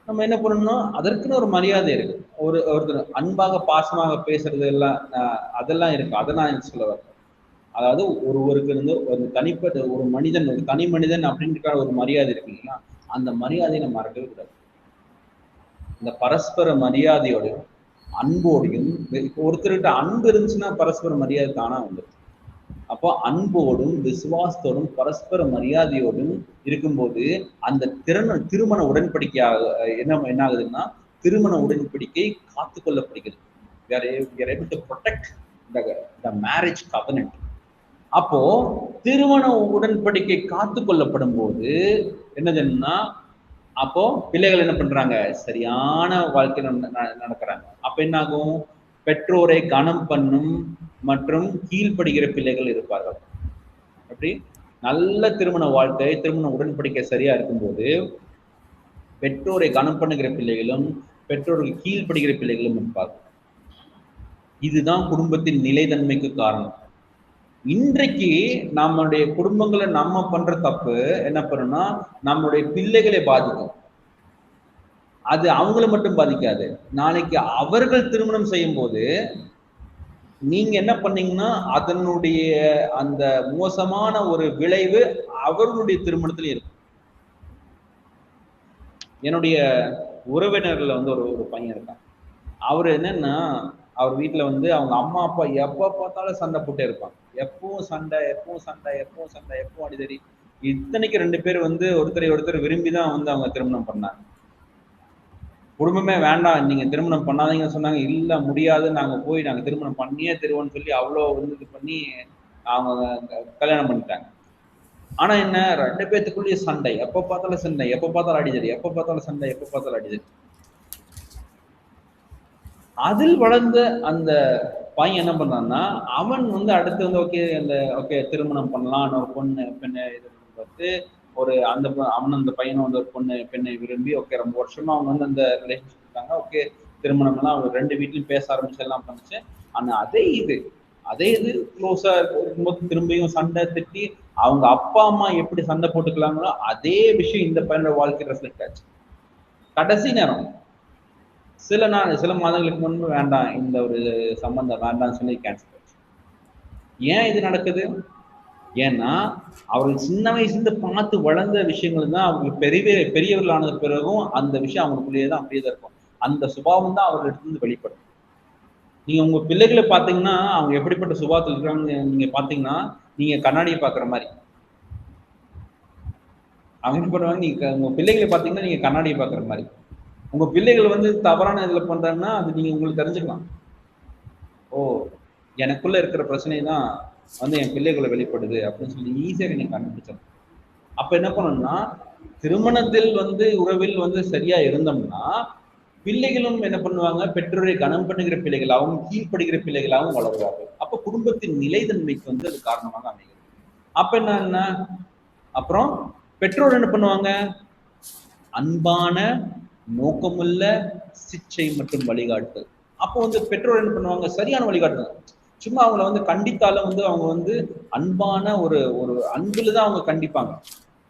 நம்ம என்ன பண்ணணும், அதற்குன்னு ஒரு மரியாதை இருக்கு. ஒருத்தர் அன்பாக பாசமாக பேசுறது எல்லாம் அதெல்லாம் இருக்கு. அதெல்லாம் சொல்ல வர, அதாவது ஒருவருக்கு இருந்து ஒரு தனிப்பட்ட ஒரு மனிதன், ஒரு தனி மனிதன் அப்படின்ற ஒரு மரியாதை இருக்கு இல்லைங்களா, அந்த மரியாதையை நம்ம மறக்கவே கூடாது. இந்த பரஸ்பர மரியாதையோடையும் அன்போடையும், ஒருத்தர்கிட்ட அன்பு இருந்துச்சுன்னா பரஸ்பர மரியாதை தானா வந்துடும். அப்போ அன்போடும் விசுவாசத்தோடும் பரஸ்பர மரியாதையோடும் இருக்கும்போது அந்த திருமண உடன்படிக்கையாக என்ன ஆகுதுன்னா, திருமண உடன்படிக்கை காத்து கொள்ளப்படுகிறது. We are able to protect the marriage covenant. அப்போ திருமண உடன்படிக்கை காத்து கொள்ளப்படும் போது என்னதுன்னா, அப்போ பிள்ளைகள் என்ன பண்றாங்க, சரியான வாழ்க்கை நடக்கிறாங்க. அப்ப என்ன ஆகும், பெற்றோரை கனம் பண்ணும் மற்றும் கீழ்ப்படுகிற பிள்ளைகள் இருப்பார்கள். அப்படி நல்ல திருமண வாழ்க்கை, திருமண உடன்படிக்கை சரியா இருக்கும்போது பெற்றோரை கனம் பண்ணுகிற பிள்ளைகளும் பெற்றோருக்கு கீழ்ப்படுகிற பிள்ளைகளும் இருப்பார்கள். இதுதான் குடும்பத்தின் நிலைத்தன்மைக்கு காரணம். இன்றைக்கு நம்மளுடைய குடும்பங்களை நம்ம பண்ற தப்பு என்ன பண்ணுன்னா, நம்மளுடைய பிள்ளைகளை பாதிக்கும். அது அவங்கள மட்டும் பாதிக்காது, நாளைக்கு அவர்கள் திருமணம் செய்யும் போது நீங்க என்ன பண்ணீங்கன்னா அதனுடைய அந்த மோசமான ஒரு விளைவு அவர்களுடைய திருமணத்துல இருக்கும். என்னுடைய உறவினர்ல வந்து ஒரு பையன் இருக்கான். அவரு என்னன்னா, அவர் வீட்டுல வந்து அவங்க அம்மா அப்பா எப்ப பார்த்தாலும் சண்டை போட்டே இருப்பாங்க. எப்பவும் அடிதடி. இத்தனைக்கு 2 பேர் வந்து ஒருத்தர் விரும்பிதான் வந்து அவங்க திருமணம் பண்ணாங்க. குடும்பமே வேண்டாம், நீங்க திருமணம் பண்ணாதீங்கன்னு சொன்னாங்க. இல்ல முடியாது, நாங்க திருமணம் பண்ணியே தருவோம்னு சொல்லி அவ்வளோ வந்து இது பண்ணி அவங்க கல்யாணம் பண்ணிட்டாங்க. ஆனா என்ன, 2 பேத்துக்குள்ளேயே சண்டை, எப்ப பார்த்தாலும் சண்டை, எப்ப பார்த்தாலும் அடிதடி. அதில் வளர்ந்த அந்த பையன் என்ன பண்ணான்னா, அவன் வந்து அடுத்து வந்து ஓகே திருமணம் பண்ணலாம், ஒரு பெண்ணை இது பார்த்து அவன் அந்த பையனை வந்து ஒரு பெண்ணை விரும்பி ரொம்ப வருஷமா அவங்க வந்து அந்த ரிலேஷன்ஷிப் இருக்காங்க. ஓகே திருமணம் எல்லாம் அவங்க 2 வீட்லயும் பேச ஆரம்பிச்சு எல்லாம் பண்ணுச்சு. ஆனா அதே இது க்ளோஸா இருக்கும்போது திரும்பியும் சண்டை திட்டி அவங்க அப்பா அம்மா எப்படி சண்டை போட்டுக்கலாங்களோ அதே விஷயம் இந்த பையனோட வாழ்க்கை ரெஃப்ளெக்ட் ஆச்சு. கடைசி நேரம் சில மாதங்களுக்கு முன்பு வேண்டாம், இந்த ஒரு சம்பந்தம் வேண்டாம்னு சொல்லி கேன்சல் ஆச்சு. ஏன் இது நடக்குது? ஏன்னா அவர்கள் சின்ன வயசுலேருந்து பார்த்து வளர்ந்த விஷயங்கள் தான் அவங்களுக்கு பெரியவர்கள் ஆனது பிறகும் அந்த விஷயம் அவங்களுக்குள்ளேயே தான் அப்படியே தான் இருக்கும். அந்த சுபாவம் தான் அவர்களிடத்திலிருந்து வெளிப்படும். நீங்க உங்க பிள்ளைகளை பார்த்தீங்கன்னா அவங்க எப்படிப்பட்ட சுபாவத்தில் இருக்கிறாங்க நீங்க பார்த்தீங்கன்னா, நீங்க கண்ணாடியை பார்க்குற மாதிரி. அவங்க என்ன பண்ணுவாங்க, நீங்க உங்க பிள்ளைகளை பார்த்தீங்கன்னா நீங்க கண்ணாடியை பார்க்குற மாதிரி. உங்க பிள்ளைகள் வந்து தவறான இதுல பண்றாங்கன்னா அது நீங்க உங்களுக்கு தெரிஞ்சுக்கலாம். ஓ, எனக்குள்ள இருக்கிற பிரச்சனை தான் வந்து என் பிள்ளைகளை வெளிப்படுது அப்படின்னு சொல்லி ஈஸியாக நீங்க கண்டுபிடிச்சிடலாம். அப்ப என்ன பண்ணணும்னா, திருமணத்தில் வந்து உறவில் வந்து சரியா இருந்தோம்னா பிள்ளைகளும் என்ன பண்ணுவாங்க, பெற்றோரை கனம் பண்ணுகிற பிள்ளைகளாகவும் கீழ்ப்படுகிற பிள்ளைகளாகவும் வளருவார்கள். அப்ப குடும்பத்தின் நிலைத்தன்மைக்கு வந்து அது காரணமாக அமைகிறது. அப்ப என்ன அப்புறம் பெற்றோர் என்ன பண்ணுவாங்க, அன்பான நோக்கமுள்ள சிச்சை மற்றும் வழிகாட்டுதல். அப்போ வந்து பெற்றோர் என்ன பண்ணுவாங்க, சரியான வழிகாட்டுதல். சும்மா அவங்கள வந்து கண்டித்தாலும் வந்து அவங்க வந்து அன்பான ஒரு அன்புல தான் அவங்க கண்டிப்பாங்க.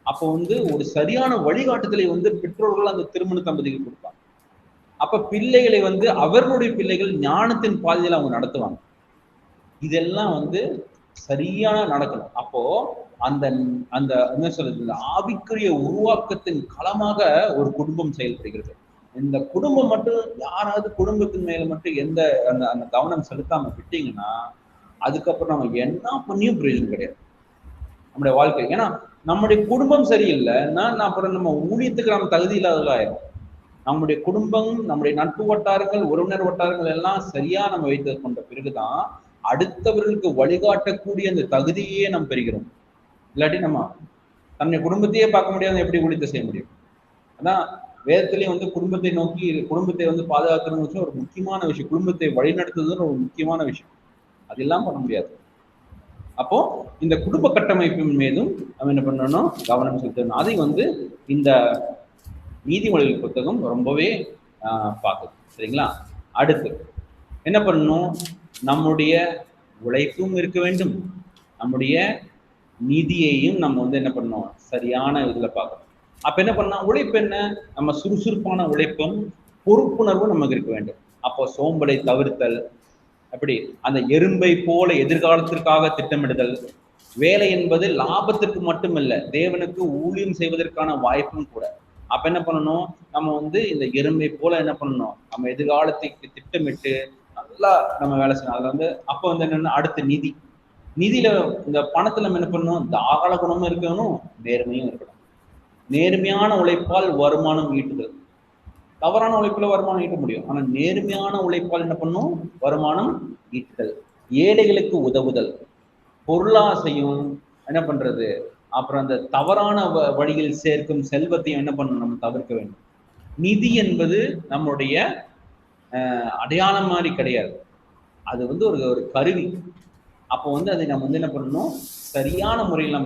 அப்போ வந்து ஒரு சரியான வழிகாட்டுதலை வந்து பெற்றோர்கள் அந்த திருமண தம்பதிகள் கொடுப்பாங்க. அப்ப பிள்ளைகளை வந்து அவர்களுடைய பிள்ளைகள் ஞானத்தின் பாதையில அவங்க நடத்துவாங்க. இதெல்லாம் வந்து சரியான நடக்கணும். அப்போ அந்த அந்த என்ன சொல்றது, இந்த ஆவிக்குரிய உருவாக்கத்தின் களமாக ஒரு குடும்பம் செயல்படுகிறது. இந்த குடும்பம் மட்டும் யாராவது குடும்பத்தின் மேல மட்டும் எந்த அந்த அந்த கவனம் செலுத்தாம விட்டீங்கன்னா அதுக்கப்புறம் நம்ம என்ன பண்ணியும் பிரயோஜனம் கிடையாது நம்முடைய வாழ்க்கை. ஏன்னா நம்முடைய குடும்பம் சரியில்லைன்னா அப்புறம் நம்ம ஊழியத்துக்கு நம்ம தகுதி இல்லாதவர்களா ஆயிரும். நம்முடைய குடும்பம், நம்முடைய நட்பு வட்டாரங்கள், உறவினர் வட்டாரங்கள் எல்லாம் சரியா நம்ம வைத்து கொண்ட பிறகுதான் அடுத்தவர்களுக்கு வழிகாட்டக்கூடிய அந்த தகுதியே நம்ம பெறுகிறோம். இல்லாட்டி நம்ம தன்னுடைய குடும்பத்தையே பார்க்க முடியாது, எப்படி ஊழியத்தை செய்ய முடியும்? அதான் வேதத்திலேயே வந்து குடும்பத்தை நோக்கி குடும்பத்தை வந்து பாதுகாக்கணும்னு ஒரு முக்கியமான விஷயம். குடும்பத்தை வழிநடத்துறதுன்னு ஒரு முக்கியமான விஷயம். அது எல்லாம் பண்ண முடியாது. அப்போ இந்த குடும்ப கட்டமைப்பின் மீதும் நம்ம என்ன பண்ணணும், கவனம் செலுத்தணும். அதை வந்து இந்த நீதிமொழிகள் புத்தகம் ரொம்பவே பார்க்குது. சரிங்களா? அடுத்து என்ன பண்ணணும், நம்முடைய உழைப்பும் இருக்க வேண்டும், நம்முடைய நிதியையும் நம்ம வந்து என்ன பண்ணணும், சரியான இதுல பார்க்கணும். அப்ப என்ன பண்ணா, உழைப்பு என்ன, நம்ம சுறுசுறுப்பான உழைப்பும் பொறுப்புணர்வும் நமக்கு இருக்க வேண்டும். அப்போ சோம்பலை தவிர்த்தல், அப்படி அந்த எறும்பை போல எதிர்காலத்திற்காக திட்டமிடுதல். வேலை என்பது லாபத்திற்கு மட்டுமல்ல, தேவனுக்கு ஊழியம் செய்வதற்கான வாய்ப்பும் கூட. அப்ப என்ன பண்ணணும், நம்ம வந்து இந்த எறும்பை போல என்ன பண்ணணும், நம்ம எதிர்காலத்துக்கு திட்டமிட்டு நல்லா நம்ம வேலை செய்யணும். அதுல வந்து அப்ப வந்து என்னன்னா, அடுத்த நிதியில இந்த பணத்துல நம்ம என்ன பண்ணணும், தாராள குணமும் இருக்கணும், நேர்மையும் இருக்கணும். நேர்மையான உழைப்பால் வருமானம் ஈட்டுதல். தவறான உழைப்புல வருமானம் ஈட்ட முடியும், ஆனா நேர்மையான உழைப்பால் என்ன பண்ணும், வருமானம் ஈட்டுதல். ஏழைகளுக்கு உதவுதல். பொருளாசையும் என்ன பண்றது, அப்புறம் அந்த தவறான வழியில் சேர்க்கும் செல்வத்தையும் என்ன பண்ணணும், நம்ம தவிர்க்க வேண்டும். நிதி என்பது நம்மளுடைய அடையாளம் மாதிரி கிடையாது, அது வந்து ஒரு கருவி. அப்போ வந்து அதை நம்ம வந்து என்ன பண்ணணும், சரியான முறையில்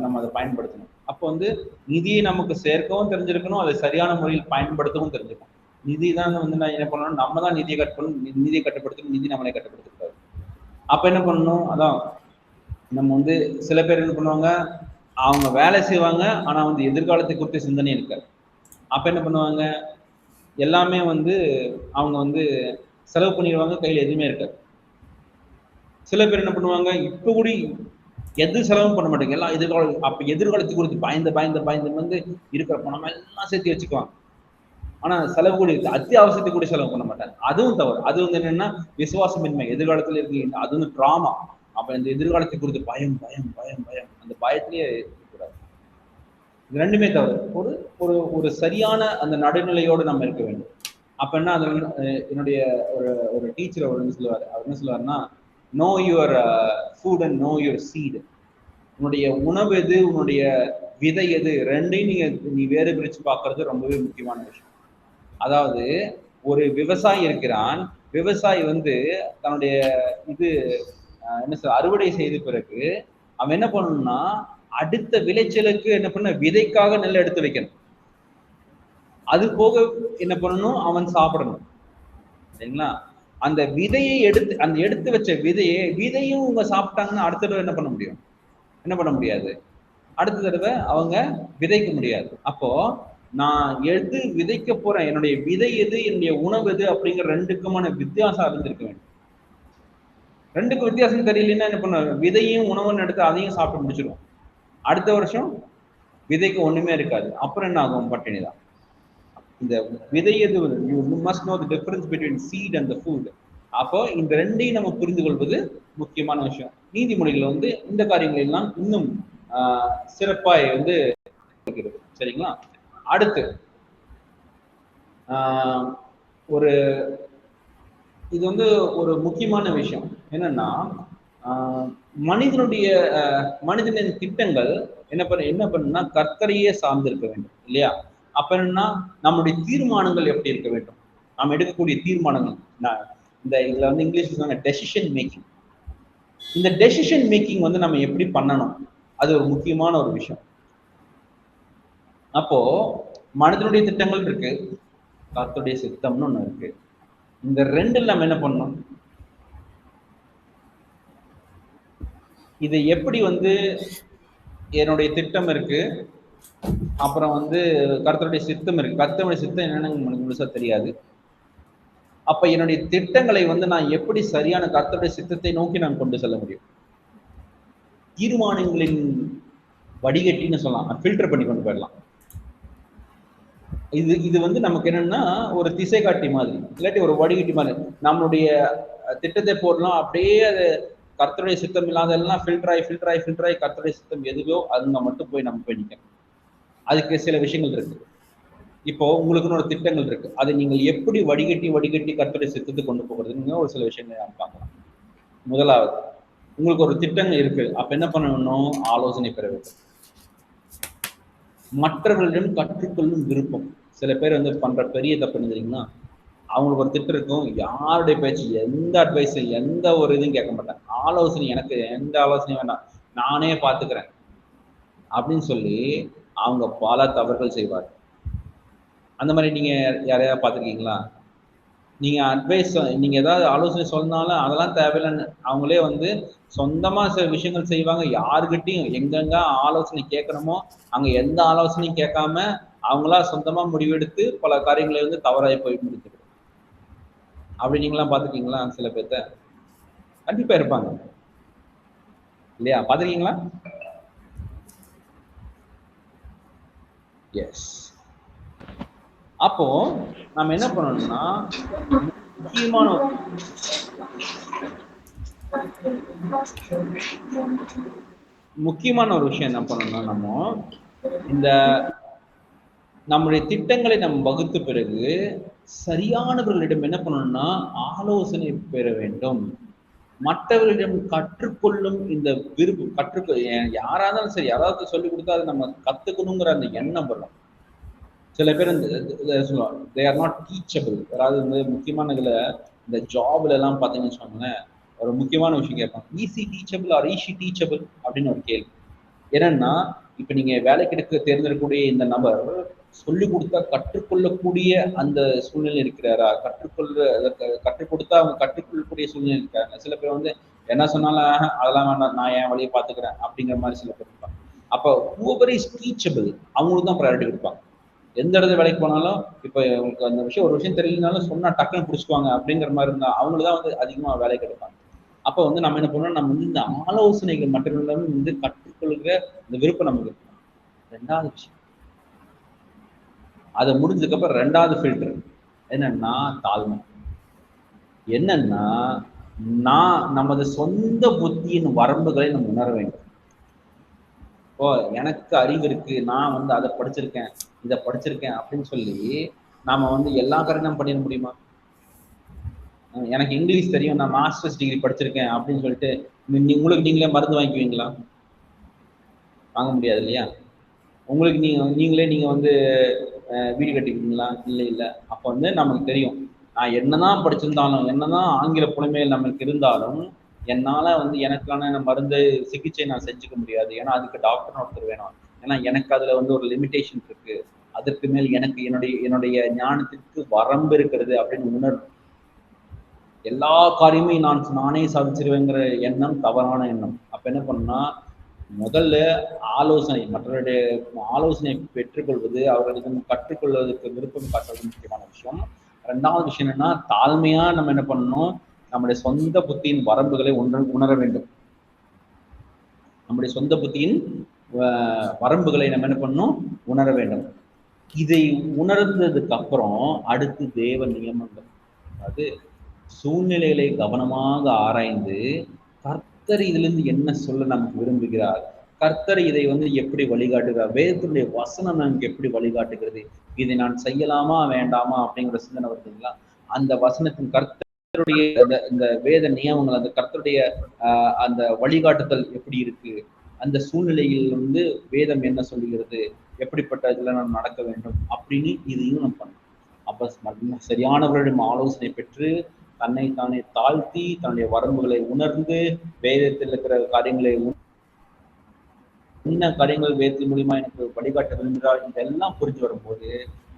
நம்ம அதை பயன்படுத்தணும். அப்போ வந்து நிதியை நமக்கு சேர்க்கவும் தெரிஞ்சிருக்கணும், அதை சரியான முறையில் பயன்படுத்தவும் தெரிஞ்சிருக்கணும். நிதி தான் வந்து நான் என்ன பண்ணணும், நம்ம தான் நிதியை நிதியை கட்டுப்படுத்தணும், நிதி நம்மளை கட்டுப்படுத்தக்கூடாது. அப்ப என்ன பண்ணணும், அதான் நம்ம வந்து சில பேர் என்ன பண்ணுவாங்க, அவங்க வேலை செய்வாங்க ஆனா வந்து எதிர்காலத்தை குறித்த சிந்தனை இருக்காது. அப்ப என்ன பண்ணுவாங்க, எல்லாமே வந்து அவங்க வந்து செலவு பண்ணிடுவாங்க, கையில எதுவுமே இருக்காது. சில பேர் என்ன பண்ணுவாங்க, இப்ப கூட எது செலவும் பண்ண மாட்டாங்க, எல்லாம் எதிர்காலத்துக்கு குறித்து பயந்து வந்து இருக்கிற பணம் எல்லாம் சேர்த்து வச்சுக்குவாங்க. ஆனா செலவு கூட அத்தியாவசியத்துக்கு கூட செலவு பண்ண மாட்டாங்க. அதுவும் தவறு. அது வந்து என்னன்னா விசுவாசமின்மை, எதிர்காலத்துல இருக்கு, அது வந்து டிராமா. அப்ப இந்த எதிர்காலத்தை குறித்து பயம் அந்த பயத்திலேயே இருக்கக்கூடாது. இது ரெண்டுமே தவறு. ஒரு சரியான அந்த நடுநிலையோடு நம்ம இருக்க வேண்டும். அப்ப என்ன, அது என்னுடைய ஒரு டீச்சர் அவர் என்ன சொல்லுவார், அவர் என்ன சொல்லுவாருன்னா, know your food and know your seed. உன்னுடைய உணவு எது, உன்னுடைய விதை எது, ரெண்டையும் நீ வேறு பிரிச்சு பார்க்கறது ரொம்பவே முக்கியமான விஷயம். அதாவது ஒரு விவசாயி இருக்கிறான், விவசாயி வந்து தன்னுடைய இது என்ன சொல்ற அறுவடை செய்த பிறகு அவன் என்ன பண்ணணும்னா, அடுத்த விளைச்சலுக்கு என்ன பண்ண, விதைக்காக நெல் எடுத்து வைக்கணும். அது போக என்ன பண்ணணும், அவன் சாப்பிடணும். சரிங்களா? அந்த விதையை எடுத்து வச்ச விதையும் அவங்க சாப்பிட்டாங்கன்னா அடுத்த தடவை என்ன பண்ண முடியும், என்ன பண்ண முடியாது, அடுத்த தடவை அவங்க விதைக்க முடியாது. அப்போ நான் எது விதைக்க போறேன், என்னுடைய விதை எது, என்னுடைய உணவு எது அப்படிங்கிற ரெண்டுக்குமான வித்தியாசம் அறிந்திருக்க வேண்டும். ரெண்டுக்கும் வித்தியாசம் தெரியலன்னா என்ன பண்ண, விதையும் உணவுன்னு எடுத்து அதையும் சாப்பிட்டு முடிச்சிடும். அடுத்த வருஷம் விதைக்கு ஒண்ணுமே இருக்காது. அப்புறம் என்ன ஆகும்? பட்டினி தான். இந்த விதை எது, you must know the difference between seed and the food. அப்போ இந்த ரெண்டையும் நம்ம புரிந்து கொள்வது முக்கியமான விஷயம். நீதிமொழிகள் வந்து இந்த காரியங்கள் எல்லாம் இன்னும் சிறப்பாய் வந்து இருக்கிறது. சரிங்களா? அடுத்து ஒரு இது வந்து ஒரு முக்கியமான விஷயம் என்னன்னா, மனிதனின் திட்டங்கள் என்ன பண்ணுன்னா கர்த்தரையே சார்ந்திருக்க வேண்டும் இல்லையா? அப்ப என்னன்னா நம்முடைய தீர்மானங்கள் எப்படி இருக்க வேண்டும், நாம் எடுக்கக்கூடிய தீர்மானங்கள். இதுல வந்து இங்கிலீஷ் சொன்னாங்க டெசிஷன் மேக்கிங். இந்த டெசிஷன் மேக்கிங் வந்து நம்ம எப்படி பண்ணணும், அது ஒரு முக்கியமான ஒரு விஷயம். அப்போ மனிதனுடைய திட்டங்கள் இருக்கு, கர்த்தருடைய சித்தம்னு ஒண்ணு இருக்கு. இந்த ரெண்டுல நம்ம என்ன பண்ணணும், இது எப்படி வந்து என்னுடைய திட்டம் இருக்கு, அப்புறம் வந்து கர்த்தருடைய சித்தம் இருக்கு. கர்த்தருடைய சித்தம் என்னன்னு எனக்கு முழுசா தெரியாது. அப்ப என்னுடைய திட்டங்களை வந்து நான் எப்படி சரியான கர்த்தருடைய சித்தத்தை நோக்கி நான் கொண்டு செல்ல முடியும்? தீர்மானங்களின் வடிகட்டின்னு சொல்லலாம், ஃபில்டர் பண்ணி கொண்டு போயிடலாம். இது வந்து நமக்கு என்னன்னா ஒரு திசை காட்டி மாதிரி, இல்லாட்டி ஒரு வடிகட்டி மாதிரி. நம்மளுடைய திட்டத்தை போடலாம், அப்படியே அது கர்த்தருடைய சித்தம் இல்லாதெல்லாம் ஃபில்டர் ஆகி கர்த்தருடைய சித்தம் எதுவோ அதுங்க மட்டும் போய் நம்ம போய் நிற்கணும். அதுக்கு சில விஷயங்கள் இருக்கு. இப்போ உங்களுக்குன்னு ஒரு திட்டங்கள் இருக்கு, அதை நீங்கள் எப்படி வடிகட்டி கர்த்தருடைய சித்தத்தை கொண்டு போகிறதுன்னு ஒரு சில விஷயங்களை நம்ம பார்க்கலாம். முதலாவது, உங்களுக்கு ஒரு திட்டங்கள் இருக்கு, அப்ப என்ன பண்ணணும்? ஆலோசனை பெற வேண்டும். மற்றவர்களிடம் கற்றுக்கொள்ளும் விருப்பம். சில பேர் வந்து பண்ற பெரிய தப்பு என்ன தெரியுங்களா, அவங்களுக்கு ஒரு திட்டம் இருக்கும், யாருடைய பேச்சு, எந்த அட்வைஸ், எந்த ஒரு இதுவும் கேட்க மாட்டாங்க. ஆலோசனை, எனக்கு எந்த ஆலோசனையும் வேண்டாம், நானே பார்த்துக்கிறேன் அப்படின்னு சொல்லி அவங்க பல தவறுகள் செய்வார். அந்த மாதிரி நீங்க யாரையாவது பார்த்துருக்கீங்களா? நீங்க அட்வைஸ், நீங்க ஏதாவது ஆலோசனை சொன்னாலும் அதெல்லாம் தேவையில்லைன்னு அவங்களே வந்து சொந்தமா சில விஷயங்கள் செய்வாங்க. யாருக்கிட்டையும் எங்கெங்க ஆலோசனை கேட்கணுமோ அங்க எந்த ஆலோசனையும் கேட்காம அவங்களா சொந்தமா முடிவெடுத்து பல காரியங்களை வந்து தவறாய் போய் முடிக்கிறது. அப்படி நீங்களாம் பார்த்துருக்கீங்களா? சில பேர்த்த கண்டிப்பா இருப்பாங்க இல்லையா? பார்த்துருக்கீங்களா? எஸ். அப்போ நம்ம என்ன பண்ணணும்னா முக்கியமான ஒரு விஷயம் என்ன பண்ணணும்னா, நம்ம இந்த நம்முடைய திட்டங்களை நம்ம வகுத்த பிறகு சரியானவர்களிடம் என்ன பண்ணணும்னா ஆலோசனை பெற வேண்டும். மற்றவர்களிடம் கற்றுக்கொள்ளும் இந்த விருப்பம், யாரா இருந்தாலும் சரி, யாராவது சொல்லிக் கொடுத்தா அதை நம்ம கத்துக்கணுங்கிற அந்த எண்ணம் வரும். சில பேர் சொல்லுவாங்க தே ஆர் நாட் டீச்சபிள். அதாவது வந்து முக்கியமான இதுல இந்த ஜாப்ல எல்லாம் பார்த்தீங்கன்னு வச்சுக்கோங்களேன், ஒரு முக்கியமான விஷயம் கேட்பாங்க, easy teachable or easy teachable அப்படின்னு ஒரு கேள்வி. என்னன்னா, இப்ப நீங்க வேலைக்கு எடுக்க தேர்ந்தெடுக்கக்கூடிய இந்த நபர் சொல்லிக் கொடுத்தா கற்றுக்கொள்ளக்கூடிய அந்த சூழ்நிலை இருக்கிறாரா, கற்றுக் கொடுத்தா அவங்க கற்றுக்கொள்ளக்கூடிய சூழ்நிலை இருக்காங்க. சில பேர் வந்து என்ன சொன்னாலும் அதெல்லாம் வேண்டாம், நான் என் வழியை பார்த்துக்கிறேன் அப்படிங்கிற மாதிரி சில பேர் இருப்பாங்க. அப்போ whoever is teachable அவங்களுக்கு தான் ப்ரையாரிட்டி கொடுப்பாங்க. எந்த இடத்துல வேலைக்கு போனாலும் இப்போ உங்களுக்கு அந்த விஷயம் ஒரு விஷயம் தெரியலனாலும் சொன்னா டக்குன்னு பிடிச்சிக்குவாங்க அப்படிங்கிற மாதிரி இருந்தா அவங்களுக்கு தான் வந்து அதிகமாக வேலை கிடைப்பாங்க. அப்போ வந்து நம்ம என்ன பண்ணோம், நம்ம வந்து இந்த ஆலோசனைகள் மற்றவர்களும் வந்து கற்றுக்கொள்கிற இந்த விருப்பம் நமக்கு இருக்கணும். ரெண்டாவது விஷயம், அதை முடிஞ்சதுக்கு அப்புறம் ரெண்டாவது ஃபில்டர் என்னன்னா தாழ்மை. என்னன்னா, நமது சொந்த புத்தியின் வரம்புகளை நம்ம உணர வேண்டும். இப்போ எனக்கு அறிவு இருக்கு, நான் வந்து அதை படிச்சிருக்கேன், இதை படிச்சிருக்கேன் அப்படின்னு சொல்லி நாம வந்து எல்லா காரியமும் பண்ணிட முடியுமா? எனக்கு இங்கிலீஷ் தெரியும், நான் மாஸ்டர்ஸ் டிகிரி படிச்சிருக்கேன் அப்படின்னு சொல்லிட்டு உங்களுக்கு நீங்களே மருந்து வாங்கிக்குவீங்களா? வாங்க முடியாது இல்லையா? உங்களுக்கு நீங்க வந்து வீடு கட்டிக்குவீங்களா? இல்லை. அப்போ வந்து நமக்கு தெரியும், நான் என்னதான் படிச்சிருந்தாலும், என்னதான் ஆங்கில புலமையில் நமக்கு இருந்தாலும் என்னால வந்து எனக்கான மருந்து சிகிச்சை நான் செஞ்சுக்க முடியாது. ஏன்னா அதுக்கு டாக்டர் ஒருத்தர் வேணும். ஏன்னா எனக்கு அதுல வந்து ஒரு லிமிடேஷன் இருக்கு. அதற்கு மேல் எனக்கு என்னுடைய ஞானத்திற்கு வரம்பு இருக்கிறது அப்படின்னு உணர்வு. எல்லா காரியமும் நானே சாதிச்சிருவேங்கிற எண்ணம் தவறான எண்ணம். அப்ப என்ன பண்ணா, முதல்ல ஆலோசனை, மற்றவருடைய ஆலோசனை பெற்றுக்கொள்வது, அவர்களிடம் கற்றுக்கொள்வதற்கு விருப்பம் காட்டுவது முக்கியமான விஷயம். ரெண்டாவது விஷயம் என்னன்னா, தாழ்மையா நம்ம என்ன பண்ணணும், நம்முடைய சொந்த புத்தியின் வரம்புகளை உணர வேண்டும். நம்முடைய சொந்த புத்தியின் வரம்புகளை நம்ம என்ன பண்ணணும், உணர வேண்டும். இதை உணர்ந்ததுக்கு அப்புறம் அடுத்து தேவ நியமங்கள், அதாவது சூழ்நிலைகளை கவனமாக ஆராய்ந்து கர்த்தர் இதிலிருந்து என்ன சொல்ல நமக்கு விரும்புகிறார், கர்த்தர் இதை எப்படி வழிகாட்டுகிறார், வேதத்தினுடைய வசனம் நமக்கு எப்படி வழிகாட்டுகிறது, இதை நான் செய்யலாமா வேண்டாமா அப்படிங்கிற சிந்தனை வருதுங்களா. அந்த வசனத்தின் கர்த்தருடைய இந்த வேத நியமங்கள், அந்த கர்த்தருடைய அந்த வழிகாட்டுதல் எப்படி இருக்கு, அந்த சூழ்நிலையில் வேதம் என்ன சொல்லுகிறது, எப்படிப்பட்ட இதுல நாம் நடக்க வேண்டும் அப்படின்னு இதையும் நம்ம பண்ணணும். அப்ப சரியானவர்களிடம் ஆலோசனை பெற்று தன்னை தானே தாழ்த்தி தன்னுடைய வரம்புகளை உணர்ந்து வேதத்தில் இருக்கிற காரியங்களை என்ன காரியங்கள் வேதத்தின் மூலியமா எனக்கு வழிகாட்ட விரும்புகிறார், இதெல்லாம் புரிஞ்சு வரும்போது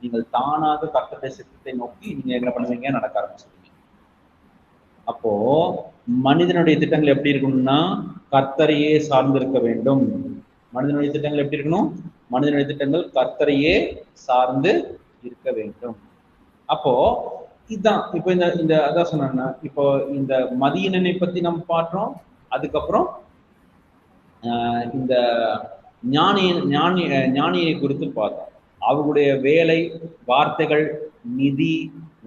நீங்கள் தானாக கர்த்தருடைய சித்தத்தை நோக்கி நீங்க என்ன பண்ணுவீங்க, நடக்க ஆரம்பிச்சுருவீங்க. அப்போ மனிதனுடைய திட்டங்கள் எப்படி இருக்கணும்னா கர்த்தரையே சார்ந்திருக்க வேண்டும். மனிதனுடைய திட்டங்கள் எப்படி இருக்கணும், மனிதனுடைய திட்டங்கள் கர்த்தரையே சார்ந்து இருக்க வேண்டும். அப்போ இதுதான் இப்போ இந்த அதான் சொன்னா, இப்போ இந்த மதியினனை பத்தி நம்ம பார்த்தோம். அதுக்கப்புறம் இந்த ஞானியை குறித்து பார்த்தோம். அவர்களுடைய வேலை, வார்த்தைகள், நிதி,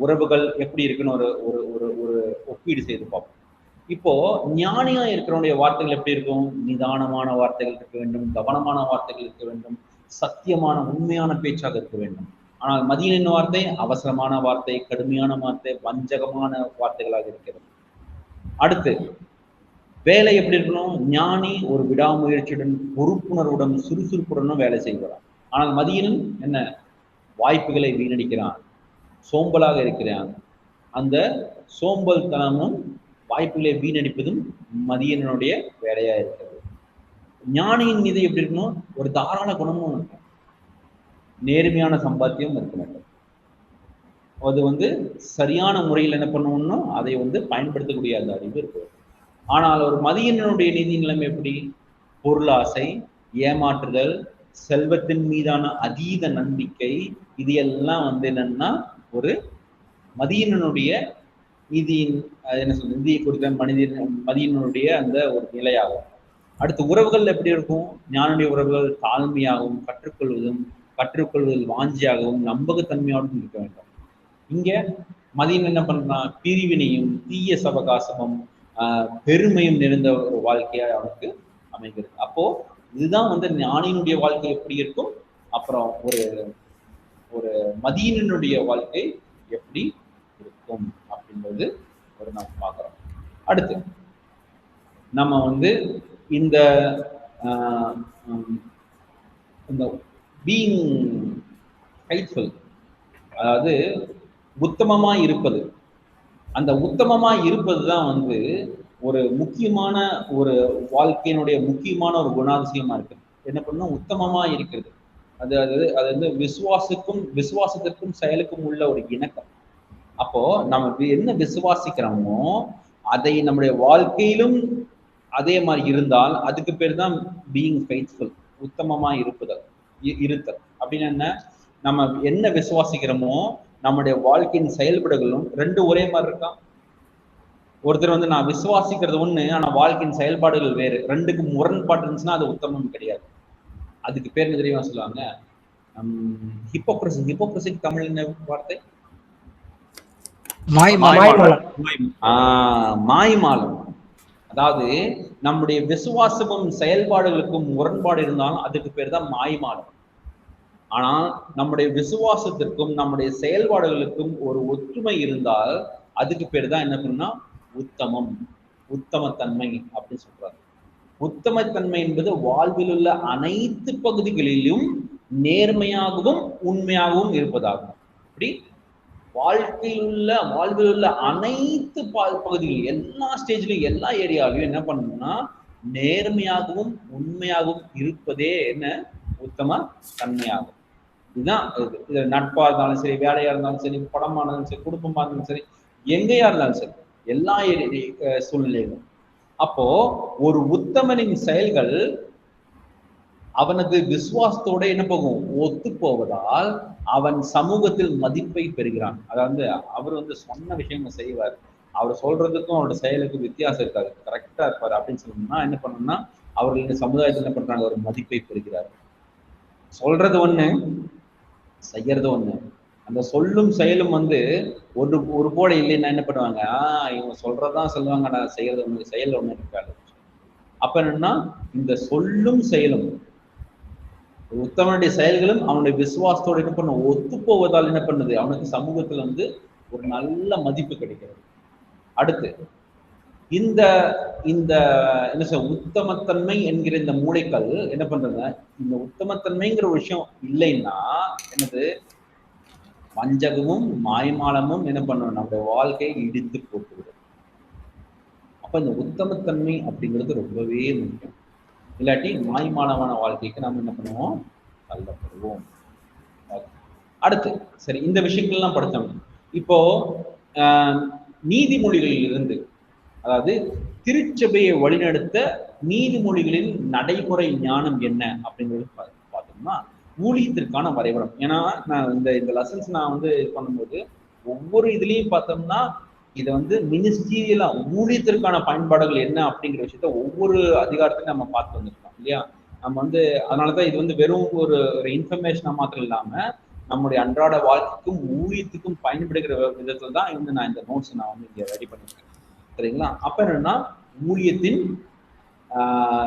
உறவுகள் எப்படி இருக்குன்னு ஒரு ஒப்பீடு செய்து பார்ப்போம். இப்போ ஞானியா இருக்கிறவனுடைய வார்த்தைகள் எப்படி இருக்கும், நிதானமான வார்த்தைகள் இருக்க வேண்டும், கவனமான வார்த்தைகள் இருக்க வேண்டும், சத்தியமான உண்மையான பேச்சாக இருக்க வேண்டும். ஆனால் மதியனின் வார்த்தை அவசரமான வார்த்தை, கடுமையான வார்த்தை, வஞ்சகமான வார்த்தைகளாக இருக்கிறது. அடுத்து வேலை எப்படி இருக்கணும், ஞானி ஒரு விடாமுயற்சியுடன் பொறுப்புணர்வுடன் சுறுசுறுப்புடனும் வேலை செய்கிறான். ஆனால் மதியனன் என்ன, வாய்ப்புகளை வீணடிக்கிறான், சோம்பலாக இருக்கிறான். அந்த சோம்பல் தனமும் வாய்ப்புகளை வீணடிப்பதும் மதியனுடைய வேலையா இருக்கிறது. ஞானியின் நிதி எப்படி இருக்கணும், ஒரு தாராள குணமும் இருக்கும், நேர்மையான சம்பாத்தியம் இருக்க வேண்டும். அது சரியான முறையில் என்ன பண்ணணும்னா அதை பயன்படுத்தக்கூடிய அந்த அறிவு இருக்கு. ஆனால் ஒரு மதியனுடைய நிதி நிலைமை எப்படி, பொருளாசை, ஏமாற்றுதல், செல்வத்தின் மீதான அதீத நம்பிக்கை, இது எல்லாம் என்னன்னா ஒரு மதியனுடைய நிதியின் என்ன சொல்றது, நிதியை குறித்த மதியனுடைய அந்த ஒரு நிலையாகும். அடுத்து உறவுகள் எப்படி இருக்கும், ஞானுடைய உறவுகள் தாழ்மையாகவும் கற்றுக்கொள்வதில் வாஞ்சியாகவும் நம்பகத்தன்மையோடும் இருக்க வேண்டும். இங்க மதியம் என்ன பண்றான், பிரிவினையும் தீய சவகாசமும் பெருமையும் நிறைந்த ஒரு வாழ்க்கையா அவனுக்கு அமைகிறது. அப்போ இதுதான் ஞானியினுடைய வாழ்க்கை எப்படி இருக்கும், அப்புறம் ஒரு மதியனுடைய வாழ்க்கை எப்படி இருக்கும் அப்படின்றது நம்ம பார்க்கிறோம். அடுத்து நம்ம இந்த பீயிங் ஃபெய்த்ஃபுல், அதாவது உத்தமமா இருப்பது, அந்த உத்தமமா இருப்பது தான் ஒரு முக்கியமான ஒரு வாழ்க்கையினுடைய முக்கியமான ஒரு குணாதிசயமா இருக்குது. என்ன பண்ணணும், உத்தமமா இருக்கிறது. அது விசுவாசத்திற்கும் செயலுக்கும் உள்ள ஒரு இணக்கம். அப்போ நம்ம என்ன விசுவாசிக்கிறோமோ அதை நம்முடைய வாழ்க்கையிலும் அதே மாதிரி இருந்தால் அதுக்கு பேர் தான் பீயிங் ஃபெய்த்ஃபுல், உத்தமமா இருத்தல். அப்படின்னு என்ன, நம்ம என்ன விசுவாசிக்கிறோமோ நம்முடைய வாழ்க்கையின் செயல்பாடுகளும் ரெண்டு ஒரே மாதிரி இருக்கா. ஒருத்தர் நான் விசுவாசிக்கிறது ஒண்ணு, ஆனா வாழ்க்கையின் செயல்பாடுகள் வேறு, ரெண்டுக்கும் முரண்பாடு இருந்துச்சுன்னா அது உத்தமம் கிடையாது. அதுக்கு பேர் என்ன தெரியுமா சொல்லுவாங்க, ஹிப்போக்ரசி தமிழ் என்ன வார்த்தை, மாய்மாலம். அதாவது நம்முடைய விசுவாசமும் செயல்பாடுகளுக்கும் முரண்பாடு இருந்தாலும் அதுக்கு பேர் தான் மாய்மாலம். ஆனால் நம்முடைய விசுவாசத்திற்கும் நம்முடைய செயல்பாடுகளுக்கும் ஒரு ஒற்றுமை இருந்தால் அதுக்கு பேர் தான் என்ன பண்ணா உத்தமத்தன்மை அப்படின்னு சொல்றாரு. உத்தமத்தன்மை என்பது வாழ்வில் உள்ள அனைத்து பகுதிகளிலும் நேர்மையாகவும் உண்மையாகவும் இருப்பதாகும். அப்படி வாழ்வில் உள்ள அனைத்து பகுதிகளிலும், எல்லா ஸ்டேஜ்லயும், எல்லா ஏரியாவிலும் என்ன பண்ணணும்னா நேர்மையாகவும் உண்மையாகவும் இருப்பதே என்ன உத்தம தன்மையாகும். இதுதான் இது நட்பா இருந்தாலும் சரி, வேலையா இருந்தாலும் சரி, படமா இருந்தாலும் சரி, குடும்பமா இருந்தாலும் சரி, எங்கேயா இருந்தாலும் சரி, எல்லா சூழ்நிலையிலும். அப்போ ஒரு உத்தமனின் செயல்கள் அவனது விசுவாசத்தோட என்ன போகும், ஒத்து போவதால் அவன் சமூகத்தில் மதிப்பை பெறுகிறான். அதாவது அவர் வந்து சொன்ன விஷயங்கள் செய்வார், அவர் சொல்றதுக்கும் அவரோட செயலுக்கும் வித்தியாசம் இருக்காது, கரெக்டா இருப்பாரு அப்படின்னு சொல்லணும்னா என்ன பண்ணணும்னா அவர்கள் இந்த சமுதாயத்தில் என்ன பண்றாங்க, ஒரு மதிப்பை பெறுகிறார். சொல்றது ஒண்ணு, செய்யறது ஒண்ணு. அந்த சொல்லும் செயலும் வந்து ஒரு போல இல்லைன்னா என்ன பண்ணுவாங்க, இவங்க சொல்றதான் சொல்லுவாங்க, நான் செய்யறது ஒண்ணு, செயல் ஒண்ணு இருக்காது. அப்ப என்னன்னா இந்த சொல்லும் செயலும் உத்தமனுடைய செயல்களும் அவனுடைய விசுவாசத்தோடு என்ன பண்ண ஒத்து போவதால் என்ன பண்ணுது, அவனுக்கு சமூகத்துல வந்து ஒரு நல்ல மதிப்பு கிடைக்கிறது. அடுத்து இந்த இந்த என்ன சொல்ற உத்தமத்தன்மை என்கிற இந்த மூளைகள் என்ன பண்றது, இந்த உத்தமத்தன்மைங்கிற ஒரு விஷயம் இல்லைன்னா என்னது, வஞ்சகமும் மாய்மாலமும் என்ன பண்ணணும், நம்முடைய வாழ்க்கையை இடித்து போட்டுவிடும். அப்ப இந்த உத்தமத்தன்மை அப்படிங்கிறது ரொம்பவே முக்கியம். இல்லாட்டி மாய்மாலமான வாழ்க்கைக்கு நம்ம என்ன பண்ணுவோம், தள்ளப்படுவோம். அடுத்து சரி, இந்த விஷயங்கள்லாம் படித்தோம். இப்போ நீதிமொழிகளில் இருந்து, அதாவது திருச்சபையை வழிநடத்த நீதிமொழிகளின் நடைமுறை ஞானம் என்ன அப்படிங்கிறது பார்த்தோம்னா ஊழியத்திற்கான வரைபடம். ஏன்னா நான் இந்த லெசன்ஸ் நான் வந்து இது பண்ணும்போது ஒவ்வொரு இதுலயும் பார்த்தோம்னா இதை வந்து மினிஸ்ட்ரியலா ஊழியத்திற்கான பயன்பாடுகள் என்ன அப்படிங்கிற விஷயத்த ஒவ்வொரு அதிகாரத்தையும் நம்ம பார்த்து வந்துருக்கோம் இல்லையா. நம்ம வந்து அதனாலதான் இது வந்து வெறும் ஒரு இன்ஃபர்மேஷனா மாத்திரம் இல்லாம நம்முடைய அன்றாட வாழ்க்கைக்கும் ஊழியத்துக்கும் பயன்படுகிற விதத்துல தான் வந்து நான் இந்த நோட்ஸ் நான் வந்து இங்க ரெடி பண்ணிருக்கேன். சரிங்களா. அப்ப என்னன்னா ஊழியத்தின்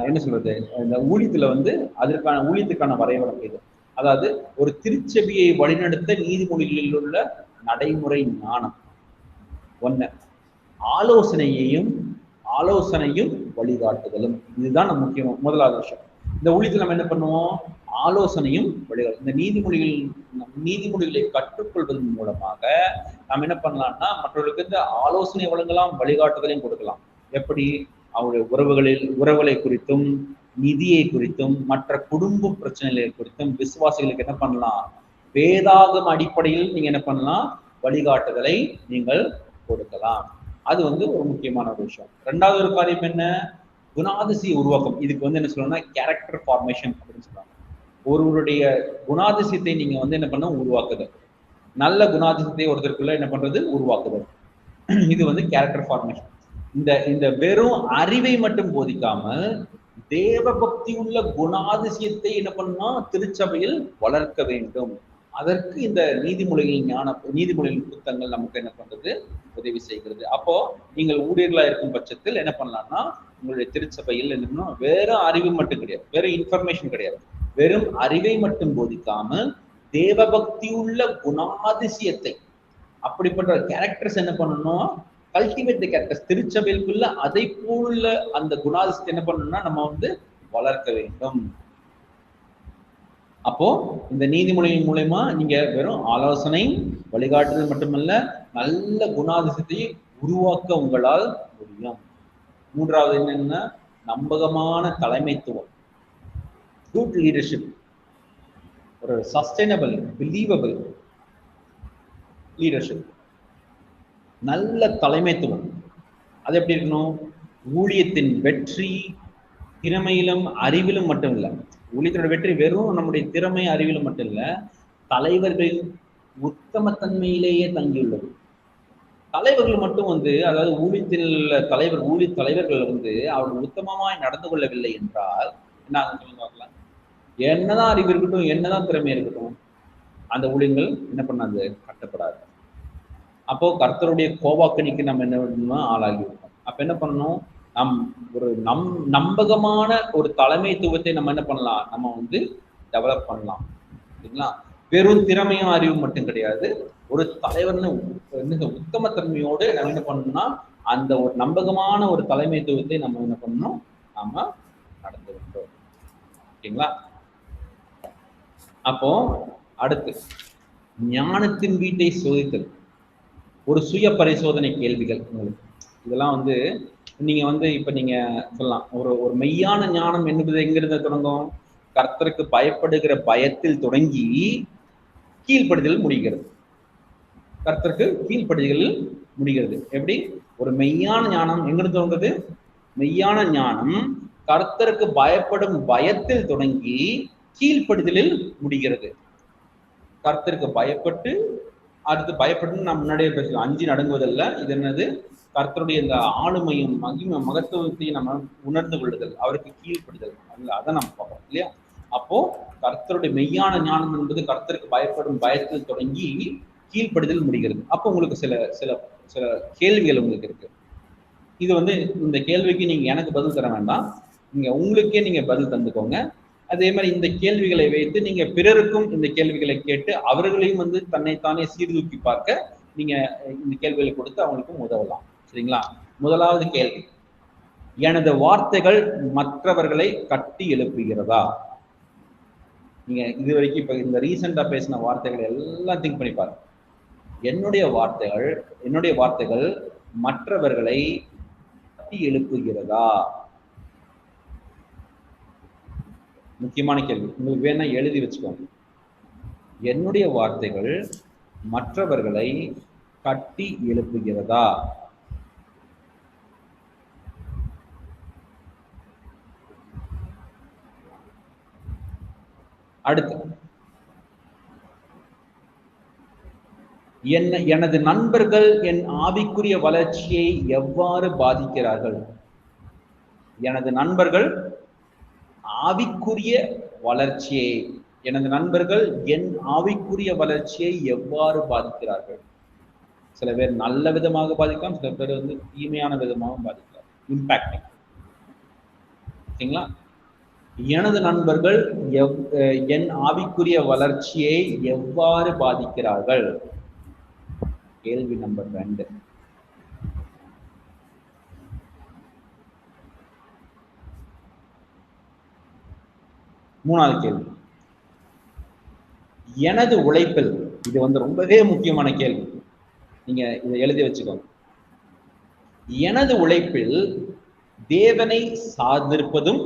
என்ன சொல்றது, இந்த ஊழியத்துல வந்து அதற்கான ஊழியத்துக்கான வரைபடம் இது. அதாவது ஒரு திருச்சபையை வழிநடத்த நீதிமொழிகளில் உள்ள நடைமுறை ஞானம் ஒண்ணு, ஆலோசனையும் வழிகாட்டுதலும். இதுதான் நம்ம முக்கியம், முதலாவது விஷயம். இந்த ஊழியத்தில் நம்ம என்ன பண்ணுவோம், ஆலோசனையும் வழிகாட்டு. இந்த நீதிமொழிகளை கற்றுக்கொள்வதன் மூலமாக நம்ம என்ன பண்ணலாம்னா மற்றவர்களுக்கு இந்த ஆலோசனை வழங்கலாம், வழிகாட்டுதலையும் கொடுக்கலாம். எப்படி, அவருடைய உறவுகளை குறித்தும், நிதியை குறித்தும், மற்ற குடும்ப பிரச்சனைகளை குறித்தும் விசுவாசிகளுக்கு என்ன பண்ணலாம், வேதாகம அடிப்படையில் நீங்க என்ன பண்ணலாம், வழிகாட்டுதலை நீங்கள் கொடுக்கலாம். அது வந்து ஒரு முக்கியமான ஒரு விஷயம். ரெண்டாவது ஒரு காரியம் என்ன, குணாதிசய உருவாக்கம். இதுக்கு வந்து என்ன சொல்லணும்னா கேரக்டர் ஃபார்மேஷன் அப்படின்னு சொல்றாங்க. ஒருவருடைய குணாதிசயத்தை நீங்க வந்து என்ன பண்ண உருவாக்குதல், நல்ல குணாதிசயத்தை ஒருத்தருக்குள்ள என்ன பண்றது உருவாக்குதல், இது வந்து கேரக்டர் ஃபார்மேஷன். இந்த வெறும் அறிவை மட்டும் போதிக்காமல் தேவ பக்தி உள்ள குணாதிசயத்தை என்ன பண்ணா திருச்சபையில் வளர்க்க வேண்டும். அதற்கு இந்த நீதிமொழிகளின் புத்தகங்கள் நமக்கு என்ன பண்றது, உதவி செய்கிறது. அப்போ நீங்கள் ஊழியர்களா இருக்கும் பட்சத்தில் என்ன பண்ணலாம்னா உங்களுடைய திருச்சபையில் என்னன்னா வேற அறிவு மட்டும் கிடையாது, வேற இன்ஃபர்மேஷன் கிடையாது, வெறும் அறிவை மட்டும் போதிக்காமல் தேவ பக்தி உள்ள குணாதிசயத்தை, அப்படிப்பட்ட கேரக்டர்ஸ் என்ன பண்ணணும், கல்டிவேட் தி கேரக்டர்ஸ். திருச்சபைக்குள்ள அதை போல அந்த குணாதிசயத்தை என்ன பண்ணணும்னா நம்ம வந்து வளர்க்க வேண்டும். அப்போ இந்த நீதிமொழியின் மூலமா நீங்க வெறும் ஆலோசனை வழிகாட்டுதல் மட்டுமல்ல, நல்ல குணாதிசயத்தை உருவாக்க உங்களால் முடியும். மூன்றாவது என்னன்னா நம்பகமான தலைமைத்துவம், குட் லீடர்ஷிப், ஒரு சஸ்டைனபிள் பிலீவபிள் லீடர்ஷிப், நல்ல தலைமைத்துவம். அது எப்படி இருக்கணும், ஊழியத்தின் வெற்றி திறமையிலும் அறிவிலும் மட்டும் இல்லை, ஊழியத்தோட வெற்றி வெறும் நம்முடைய திறமை அறிவிலும் மட்டும் இல்லை, தலைவர்களின் உத்தமத்தன்மையிலேயே தங்கியுள்ளது. தலைவர்கள் மட்டும் வந்து, அதாவது ஊழிய தலைவர்கள் வந்து அவர்கள் உத்தமமாய் நடந்து கொள்ளவில்லை என்றால் என்ன ஆகும் சொல்லுங்க. என்னதான் அறிவு இருக்கட்டும், என்னதான் திறமை இருக்கட்டும், அந்த ஊழியங்கள் என்ன பண்ணாது, கட்டப்படாது. அப்போ கர்த்தருடைய கோபாக்கனிக்கு நம்ம என்ன பண்ணணும்னா ஆளாகி இருக்கோம். அப்ப என்ன பண்ணணும், ஒரு நம்பகமான ஒரு தலைமைத்துவத்தை நம்ம என்ன பண்ணலாம், நம்ம வந்து டெவலப் பண்ணலாம். சரிங்களா. வெறும் திறமையும் அறிவும் மட்டும் கிடையாது, ஒரு தலைவர்னு உத்தமத்தன்மையோடு நம்ம என்ன பண்ணணும்னா அந்த ஒரு நம்பகமான ஒரு தலைமைத்துவத்தை நம்ம என்ன பண்ணணும், நாம நடந்து வேண்டும். ஓகேங்களா. அப்போ அடுத்து ஞானத்தின் வீட்டை சோதித்தல், ஒரு சுய பரிசோதனை கேள்விகள் உங்களுக்கு. இதெல்லாம் வந்து நீங்க வந்து இப்ப நீங்க சொல்லலாம், ஒரு மெய்யான ஞானம் என்பது எங்கிருந்து தொடங்கும், கர்த்தருக்கு பயப்படுகிற பயத்தில் தொடங்கி கீழ்ப்படுதல் முடிகிறது. கர்த்தருக்கு கீழ்ப்படுதல் முடிகிறது. எப்படி, ஒரு மெய்யான ஞானம் எங்கிருந்து தொடங்குது, மெய்யான ஞானம் கர்த்தருக்கு பயப்படும் பயத்தில் தொடங்கி கீழ்ப்படுதலில் முடிகிறது. கர்த்தருக்கு பயப்பட்டு அடுத்து பயப்பட்டு நான் முன்னாடியே பேசலாம். அஞ்சு நடுங்குவதல்ல, இது என்னது? கர்த்தருடைய இந்த ஆளுமையும் மகத்துவத்தையும் நம்ம உணர்ந்து கொள்ளுதல், அவருக்கு கீழ்ப்படுதல், அதை நம்ம பார்ப்போம் இல்லையா? அப்போ கர்த்தருடைய மெய்யான ஞானம் என்பது கர்த்தருக்கு பயப்படும் பயத்தில் தொடங்கி கீழ்ப்படுதல் முடிகிறது. அப்போ உங்களுக்கு சில சில சில கேள்விகள் உங்களுக்கு இருக்கு. இது இந்த கேள்விக்கு நீங்க எனக்கு பதில் தர வேண்டாம், நீங்க உங்களுக்கே நீங்க பதில் தந்துக்கோங்க. அதே மாதிரி இந்த கேள்விகளை வைத்து நீங்க பிறருக்கும் இந்த கேள்விகளை கேட்டு அவர்களையும் தன்னைத்தானே சீர்தூக்கி பார்க்க நீங்க இந்த கேள்விகளை கொடுத்து அவங்களுக்கும் உதவலாம். சரிங்களா? முதலாவது கேள்வி, எனது வார்த்தைகள் மற்றவர்களை கட்டி எழுப்புகிறதா? நீங்க இது வரைக்கும் இப்ப இந்த ரீசெண்டா பேசின வார்த்தைகள் எல்லாம் திங்க் பண்ணி பாருங்க. என்னுடைய வார்த்தைகள் மற்றவர்களை கட்டி எழுப்புகிறதா? முக்கியமான கேள்வி, உங்களுக்கு வேணா எழுதி வச்சுக்கோங்க. என்னுடைய வார்த்தைகள் மற்றவர்களை கட்டி எழுப்புகிறதா? அடுத்து, எனது நண்பர்கள் என் ஆவிக்குரிய வளர்ச்சியை எவ்வாறு பாதிக்கிறார்கள்? எனது நண்பர்கள் ஆவிக்குரிய வளர்ச்சியை எனது நண்பர்கள் என் ஆவிக்குரிய வளர்ச்சியை எவ்வாறு பாதிக்கிறார்கள்? சில பேர் நல்ல விதமாக பாதிக்கலாம், சில பேர் தீமையான விதமாக பாதிக்கலாம். இம்பாக்டிங். ஓகேங்களா? எனது நண்பர்கள் என் ஆவிக்குரிய வளர்ச்சியை எவ்வாறு பாதிக்கிறார்கள்? கேள்வி நம்பர் 2. மூணாவது கேள்வி, எனது உழைப்பில், இது ரொம்பவே முக்கியமான கேள்வி, நீங்க இதை எழுதி வச்சுக்கோங்க. எனது உழைப்பில் தேவனை சார்ந்திருப்பதும்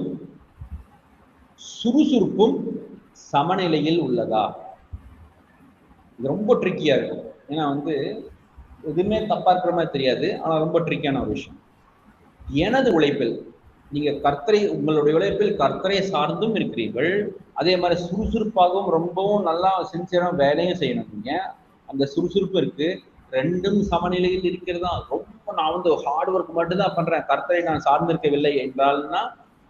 சுறுசுறுப்பும் சமநிலையில் உள்ளதா? இது ரொம்ப ட்ரிக்கியா இருக்கும். ஏன்னா எதுவுமே தப்பா இருக்கிற மாதிரி தெரியாது, ஆனா ரொம்ப ட்ரிக்கியான ஒரு விஷயம். எனது உழைப்பில், நீங்க உங்களுடைய உழைப்பில் கர்த்தரை சார்ந்தும் இருக்கிறீர்கள், அதே மாதிரி சுறுசுறுப்பாகவும் ரொம்பவும் நல்லா சின்சியரா வேலையும் செய்யணும். நீங்க அந்த சுறுசுறுப்பு இருக்கு, ரெண்டும் சமநிலையில் இருக்கிறதா? ரொம்ப நான் ஹார்ட் ஒர்க் மட்டும்தான் பண்றேன், கர்த்தரை நான் சார்ந்திருக்கவில்லை என்றால்னா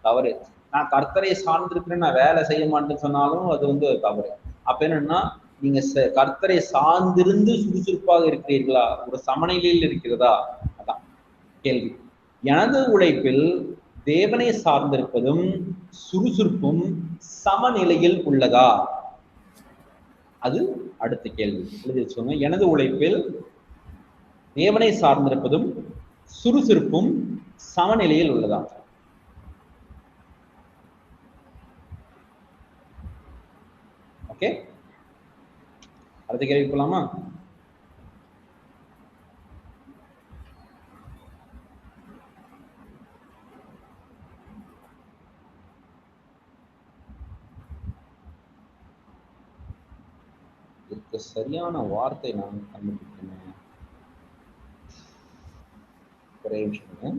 தவறு. நான் கர்த்தரை சார்ந்திருக்கிறேன், நான் வேலை செய்ய மாட்டேன்னு சொன்னாலும் அது தவறு. அப்ப என்னன்னா, நீங்க கர்த்தரை சார்ந்திருந்து சுறுசுறுப்பாக இருக்கிறீர்களா, ஒரு சமநிலையில் இருக்கிறதா? அதான் கேள்வி. எனது உழைப்பில் தேவனை சார்ந்திருப்பதும் சுறுசுறுப்பும் சமநிலையில் உள்ளதா? அது அடுத்த கேள்வி. எழுதி வச்சுக்கோங்க. எனது உழைப்பில் தேவனை சார்ந்திருப்பதும் சுறுசுறுப்பும் சமநிலையில் உள்ளதா? ஓகே, அடுத்த கேள்வி போலாமா? இதுக்கு சரியான வார்த்தை நான் கண்டுபிடிக்கிறேன். ஒரே விஷயம்.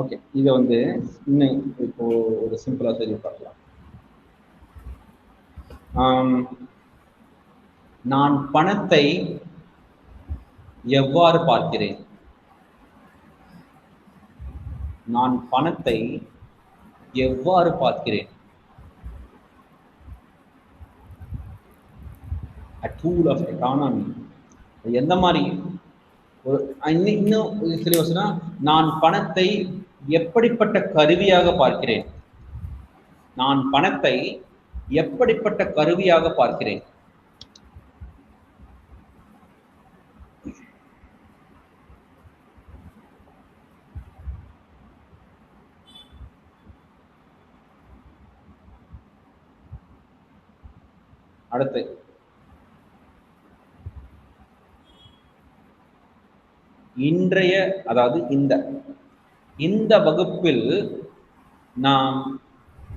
ஓகே, இதை இன்னும் இப்போ ஒரு சிம்பிளா சொல்லி பார்க்கலாம். நான் பணத்தை எவ்வாறு பார்க்கிறேன்? நான் பணத்தை எவ்வாறு பார்க்கிறேன்? A tool of economy. எந்த மாதிரி ஒரு இன்னும் சில யோசனா, நான் பணத்தை எப்படிப்பட்ட கருவியாக பார்க்கிறேன்? நான் பணத்தை எப்படிப்பட்ட கருவியாக பார்க்கிறேன்? அடுத்து இன்றைய, அதாவது இந்த வகுப்பில் நாம்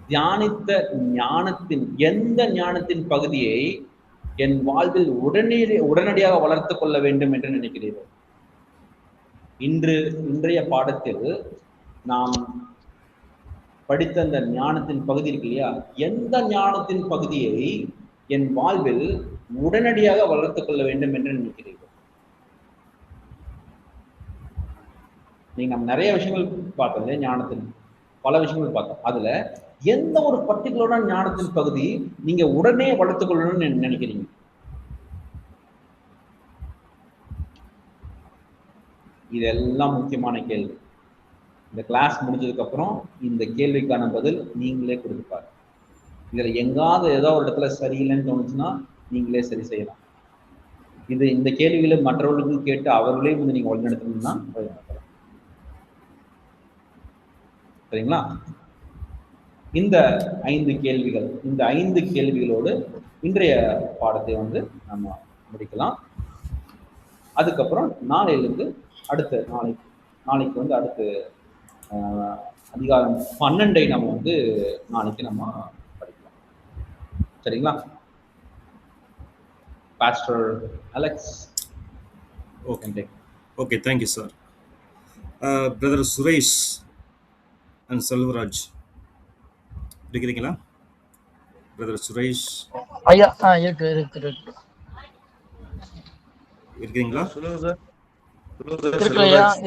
தியானித்த ஞானத்தின் எந்த ஞானத்தின் பகுதியை என் வாழ்வில் உடனடியாக வளர்த்து கொள்ள வேண்டும் என்று நினைக்கிறீர்கள்? இன்றைய பாடத்தில் நாம் படித்த அந்த ஞானத்தின் பகுதி இருக்கு இல்லையா, எந்த ஞானத்தின் பகுதியை என் வாழ்வில் உடனடியாக வளர்த்து கொள்ள வேண்டும் என்று நினைக்கிறீர்கள்? நீங்க நம்ம நிறைய விஷயங்கள் பார்த்தோம் இல்லையா, ஞானத்தின் பல விஷயங்கள் பார்த்தோம். அதுல எந்த ஒரு பர்டிகுலரான ஞானத்தின் பகுதி நீங்க உடனே வளர்த்துக் கொள்ளணும்னு நினைக்கிறீங்க? இதெல்லாம் முக்கியமான கேள்வி. இந்த கிளாஸ் முடிஞ்சதுக்கு அப்புறம் இந்த கேள்விக்கான பதில் நீங்களே கொடுப்பாரு. இதுல எங்காவது ஏதோ ஒரு இடத்துல சரியில்லைன்னு தோணுச்சுன்னா நீங்களே சரி செய்யலாம். இந்த கேள்விகளை மற்றவர்களுக்கும் கேட்டு அவர்களே வந்து நீங்க வழிநடத்தணும்னா வழிநடத்தலாம். சரிங்களா? இந்த 5 கேள்விகளோடு இன்றைய பாடத்தை வந்து நம்ம முடிக்கலாம். அதுக்கப்புறம் நாளைக்கு வந்து அடுத்து அதிகாரம் 12 நம்ம வந்து நாளைக்கு நம்ம படிக்கலாம். சரிங்களா? Pastor Alex. Okay, thank you sir. Brother Suresh and Selvaraj இருக்கிறீங்களா? பிரதர் சுரேஷ் ஐயா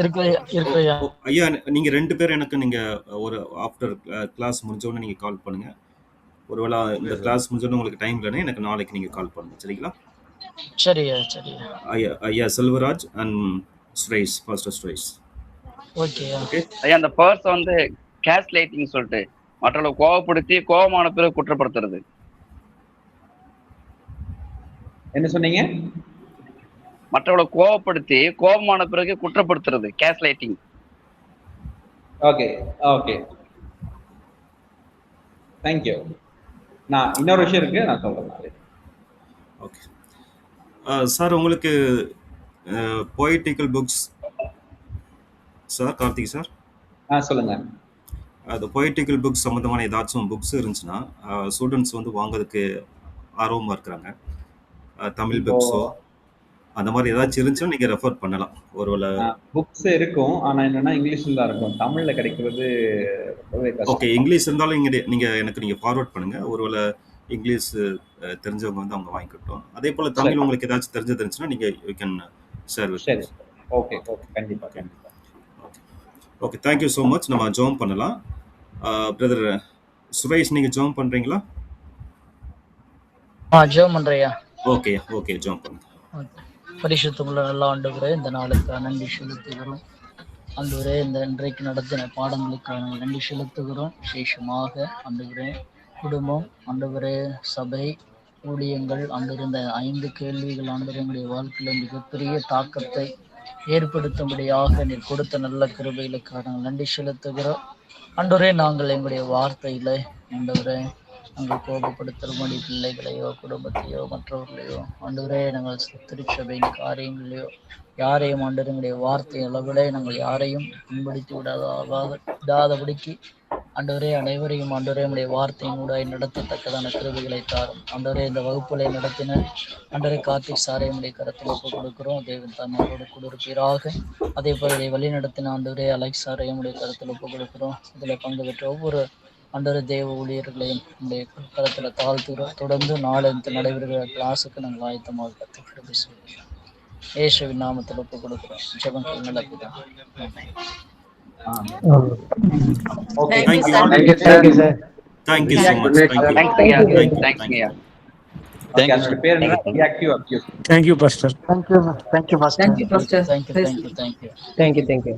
இருக்கிறீங்களா? ஐயா நீங்க 2 பேர் எனக்கு நீங்க ஒரு ஆஃப்டர் கிளாஸ் முடிஞ்சோடனே நீங்க கால் பண்ணுங்க. ஒருவேளை இந்த கிளாஸ் முடிஞ்சோடனே உங்களுக்கு டைம் இல்லைன்னா எனக்கு நாளைக்கு நீங்க கால் பண்ணுங்க. சரிங்களா? சரியா. ஐயா Selvaraj and Suresh, pastor Suresh. Okay. ஐயா, அந்த பர்சன் வந்து கேஸ் லைட்டிங் சொல்லிட்டு மற்றவர்களை கோவப்படுத்தி கோபமான பிறகு குற்றப்படுத்துறது. என்ன சொன்னீங்க? மற்றவர்களை கோவப்படுத்தி கோபமான பிறகு குற்றப்படுத்துறது, கேஸ் லைட்டிங். Okay, thank you. நான் இன்னொரு விஷயம் இருக்கு, நான் சொல்றேன். ஓகே சார், உங்களுக்கு poetical books sir, Karthik sir சொல்லுங்க. அது பொய்டிக்கல் புக்ஸ் சம்மந்தமான ஏதாச்சும் புக்ஸ் இருந்துச்சுன்னா ஸ்டூடெண்ட்ஸ் வந்து வாங்குறதுக்கு ஆர்வமாக இருக்கிறாங்க. தமிழ் புக்ஸோ அந்த மாதிரி ஏதாச்சும் இருந்துச்சுன்னா நீங்கள் ரெஃபர் பண்ணலாம். ஒருவேளை புக்ஸ் இருக்கும், ஆனால் என்னன்னா இங்கிலீஷில் தான் இருக்கும், தமிழில் கிடைக்கிறது ரொம்பவே கஷ்டம். ஓகே, இங்கிலீஷ் இருந்தாலும் நீங்கள் ஃபார்வர்ட் பண்ணுங்கள். ஒருவேளை இங்கிலீஷ் தெரிஞ்சவங்க வந்து அவங்க வாங்கிக்கிட்டோம். அதே போல் தமிழ் உங்களுக்கு ஏதாச்சும் தெரிஞ்சது இருந்துச்சுன்னா நீங்கள் யூ கேன் ஷேர் வித். சரி, ஓகே, கண்டிப்பாக. Okay, thank you so much. நம்ம ஜாயின் பண்ணலாம். பிரதர் சுரேஷ், நீங்கள் ஜாயின் பண்ணுறீங்களா? ஜெபம் பண்றியா? ஓகே, ஜாயின் பண்ணுங்க. பரிசுத்தமுள்ள நல்ல ஆண்டவரே, இந்த நாளுக்கு நன்றி செலுத்துகிறோம். ஆண்டவரே, இந்த இன்றைக்கு நடத்தின பாடங்களுக்காக நன்றி செலுத்துகிறோம். விசேஷமாக ஆண்டவரே, குடும்பம், ஆண்டவரே, சபை, ஊழியங்கள், ஆண்டவர் இந்த 5 கேள்விகள் ஆண்டவர் எங்களுடைய வாழ்க்கையில மிகப்பெரிய தாக்கத்தை ஏற்படுத்தும்படியாக நீர் கொடுத்த நல்ல கிருபைகளுக்காக நாங்கள் நன்றி செலுத்துகிறோம். ஆண்டவரே, நாங்கள் எங்களுடைய வார்த்தையில ஆண்டவரே நாங்கள் கோபப்படுத்தும்படி பிள்ளைகளையோ குடும்பத்தையோ மற்றவர்களையோ ஆண்டவரே நாங்கள் திருச்சபையின் காரியங்களையோ யாரையும் ஆண்டவர் எங்களுடைய வார்த்தை அளவிலே நாங்கள் யாரையும் பின்படுத்தி விடாதபடிக்கு ஆண்டவரே அனைவரையும் ஆண்டவரே நம்முடைய வார்த்தையின் கூட நடத்தத்தக்கதான கிருபைகளை தாரும். ஆண்டவரே, இந்த வகுப்புகளை நடத்தின ஆண்டவரே கார்த்திக் சாரை நம்முடைய கருத்தில் ஒப்புக் கொடுக்கிறோம். தேவன் தாமரோடு கொடுப்பீராக. அதே போல இதை வழி நடத்தின ஆண்டவரே அலெக்ஸ் சாரை நம்முடைய கருத்தில் ஒப்புக் கொடுக்கிறோம். இதில் பங்கு பெற்ற ஒவ்வொரு ஆண்டவரே தேவ ஊழியர்களையும் நம்முடைய கருத்தில் தாழ்த்துகிறோம். தொடர்ந்து நாளை நடைபெறுகிற கிளாஸுக்கு நாங்கள் ஆயத்தமாக கற்றுக்கிட்டு சொல்கிறோம். இயேசுவின் நாமத்தில் ஒப்புக் கொடுக்கிறோம். ஜெபம் நல்ல Okay, thank you sir. Thank you so much. Thank you. Thanks. Okay, அதோட பேர் என்ன? Reactive abuse. Thank you pastor. Thank you pastor. Thank you pastor. Thank you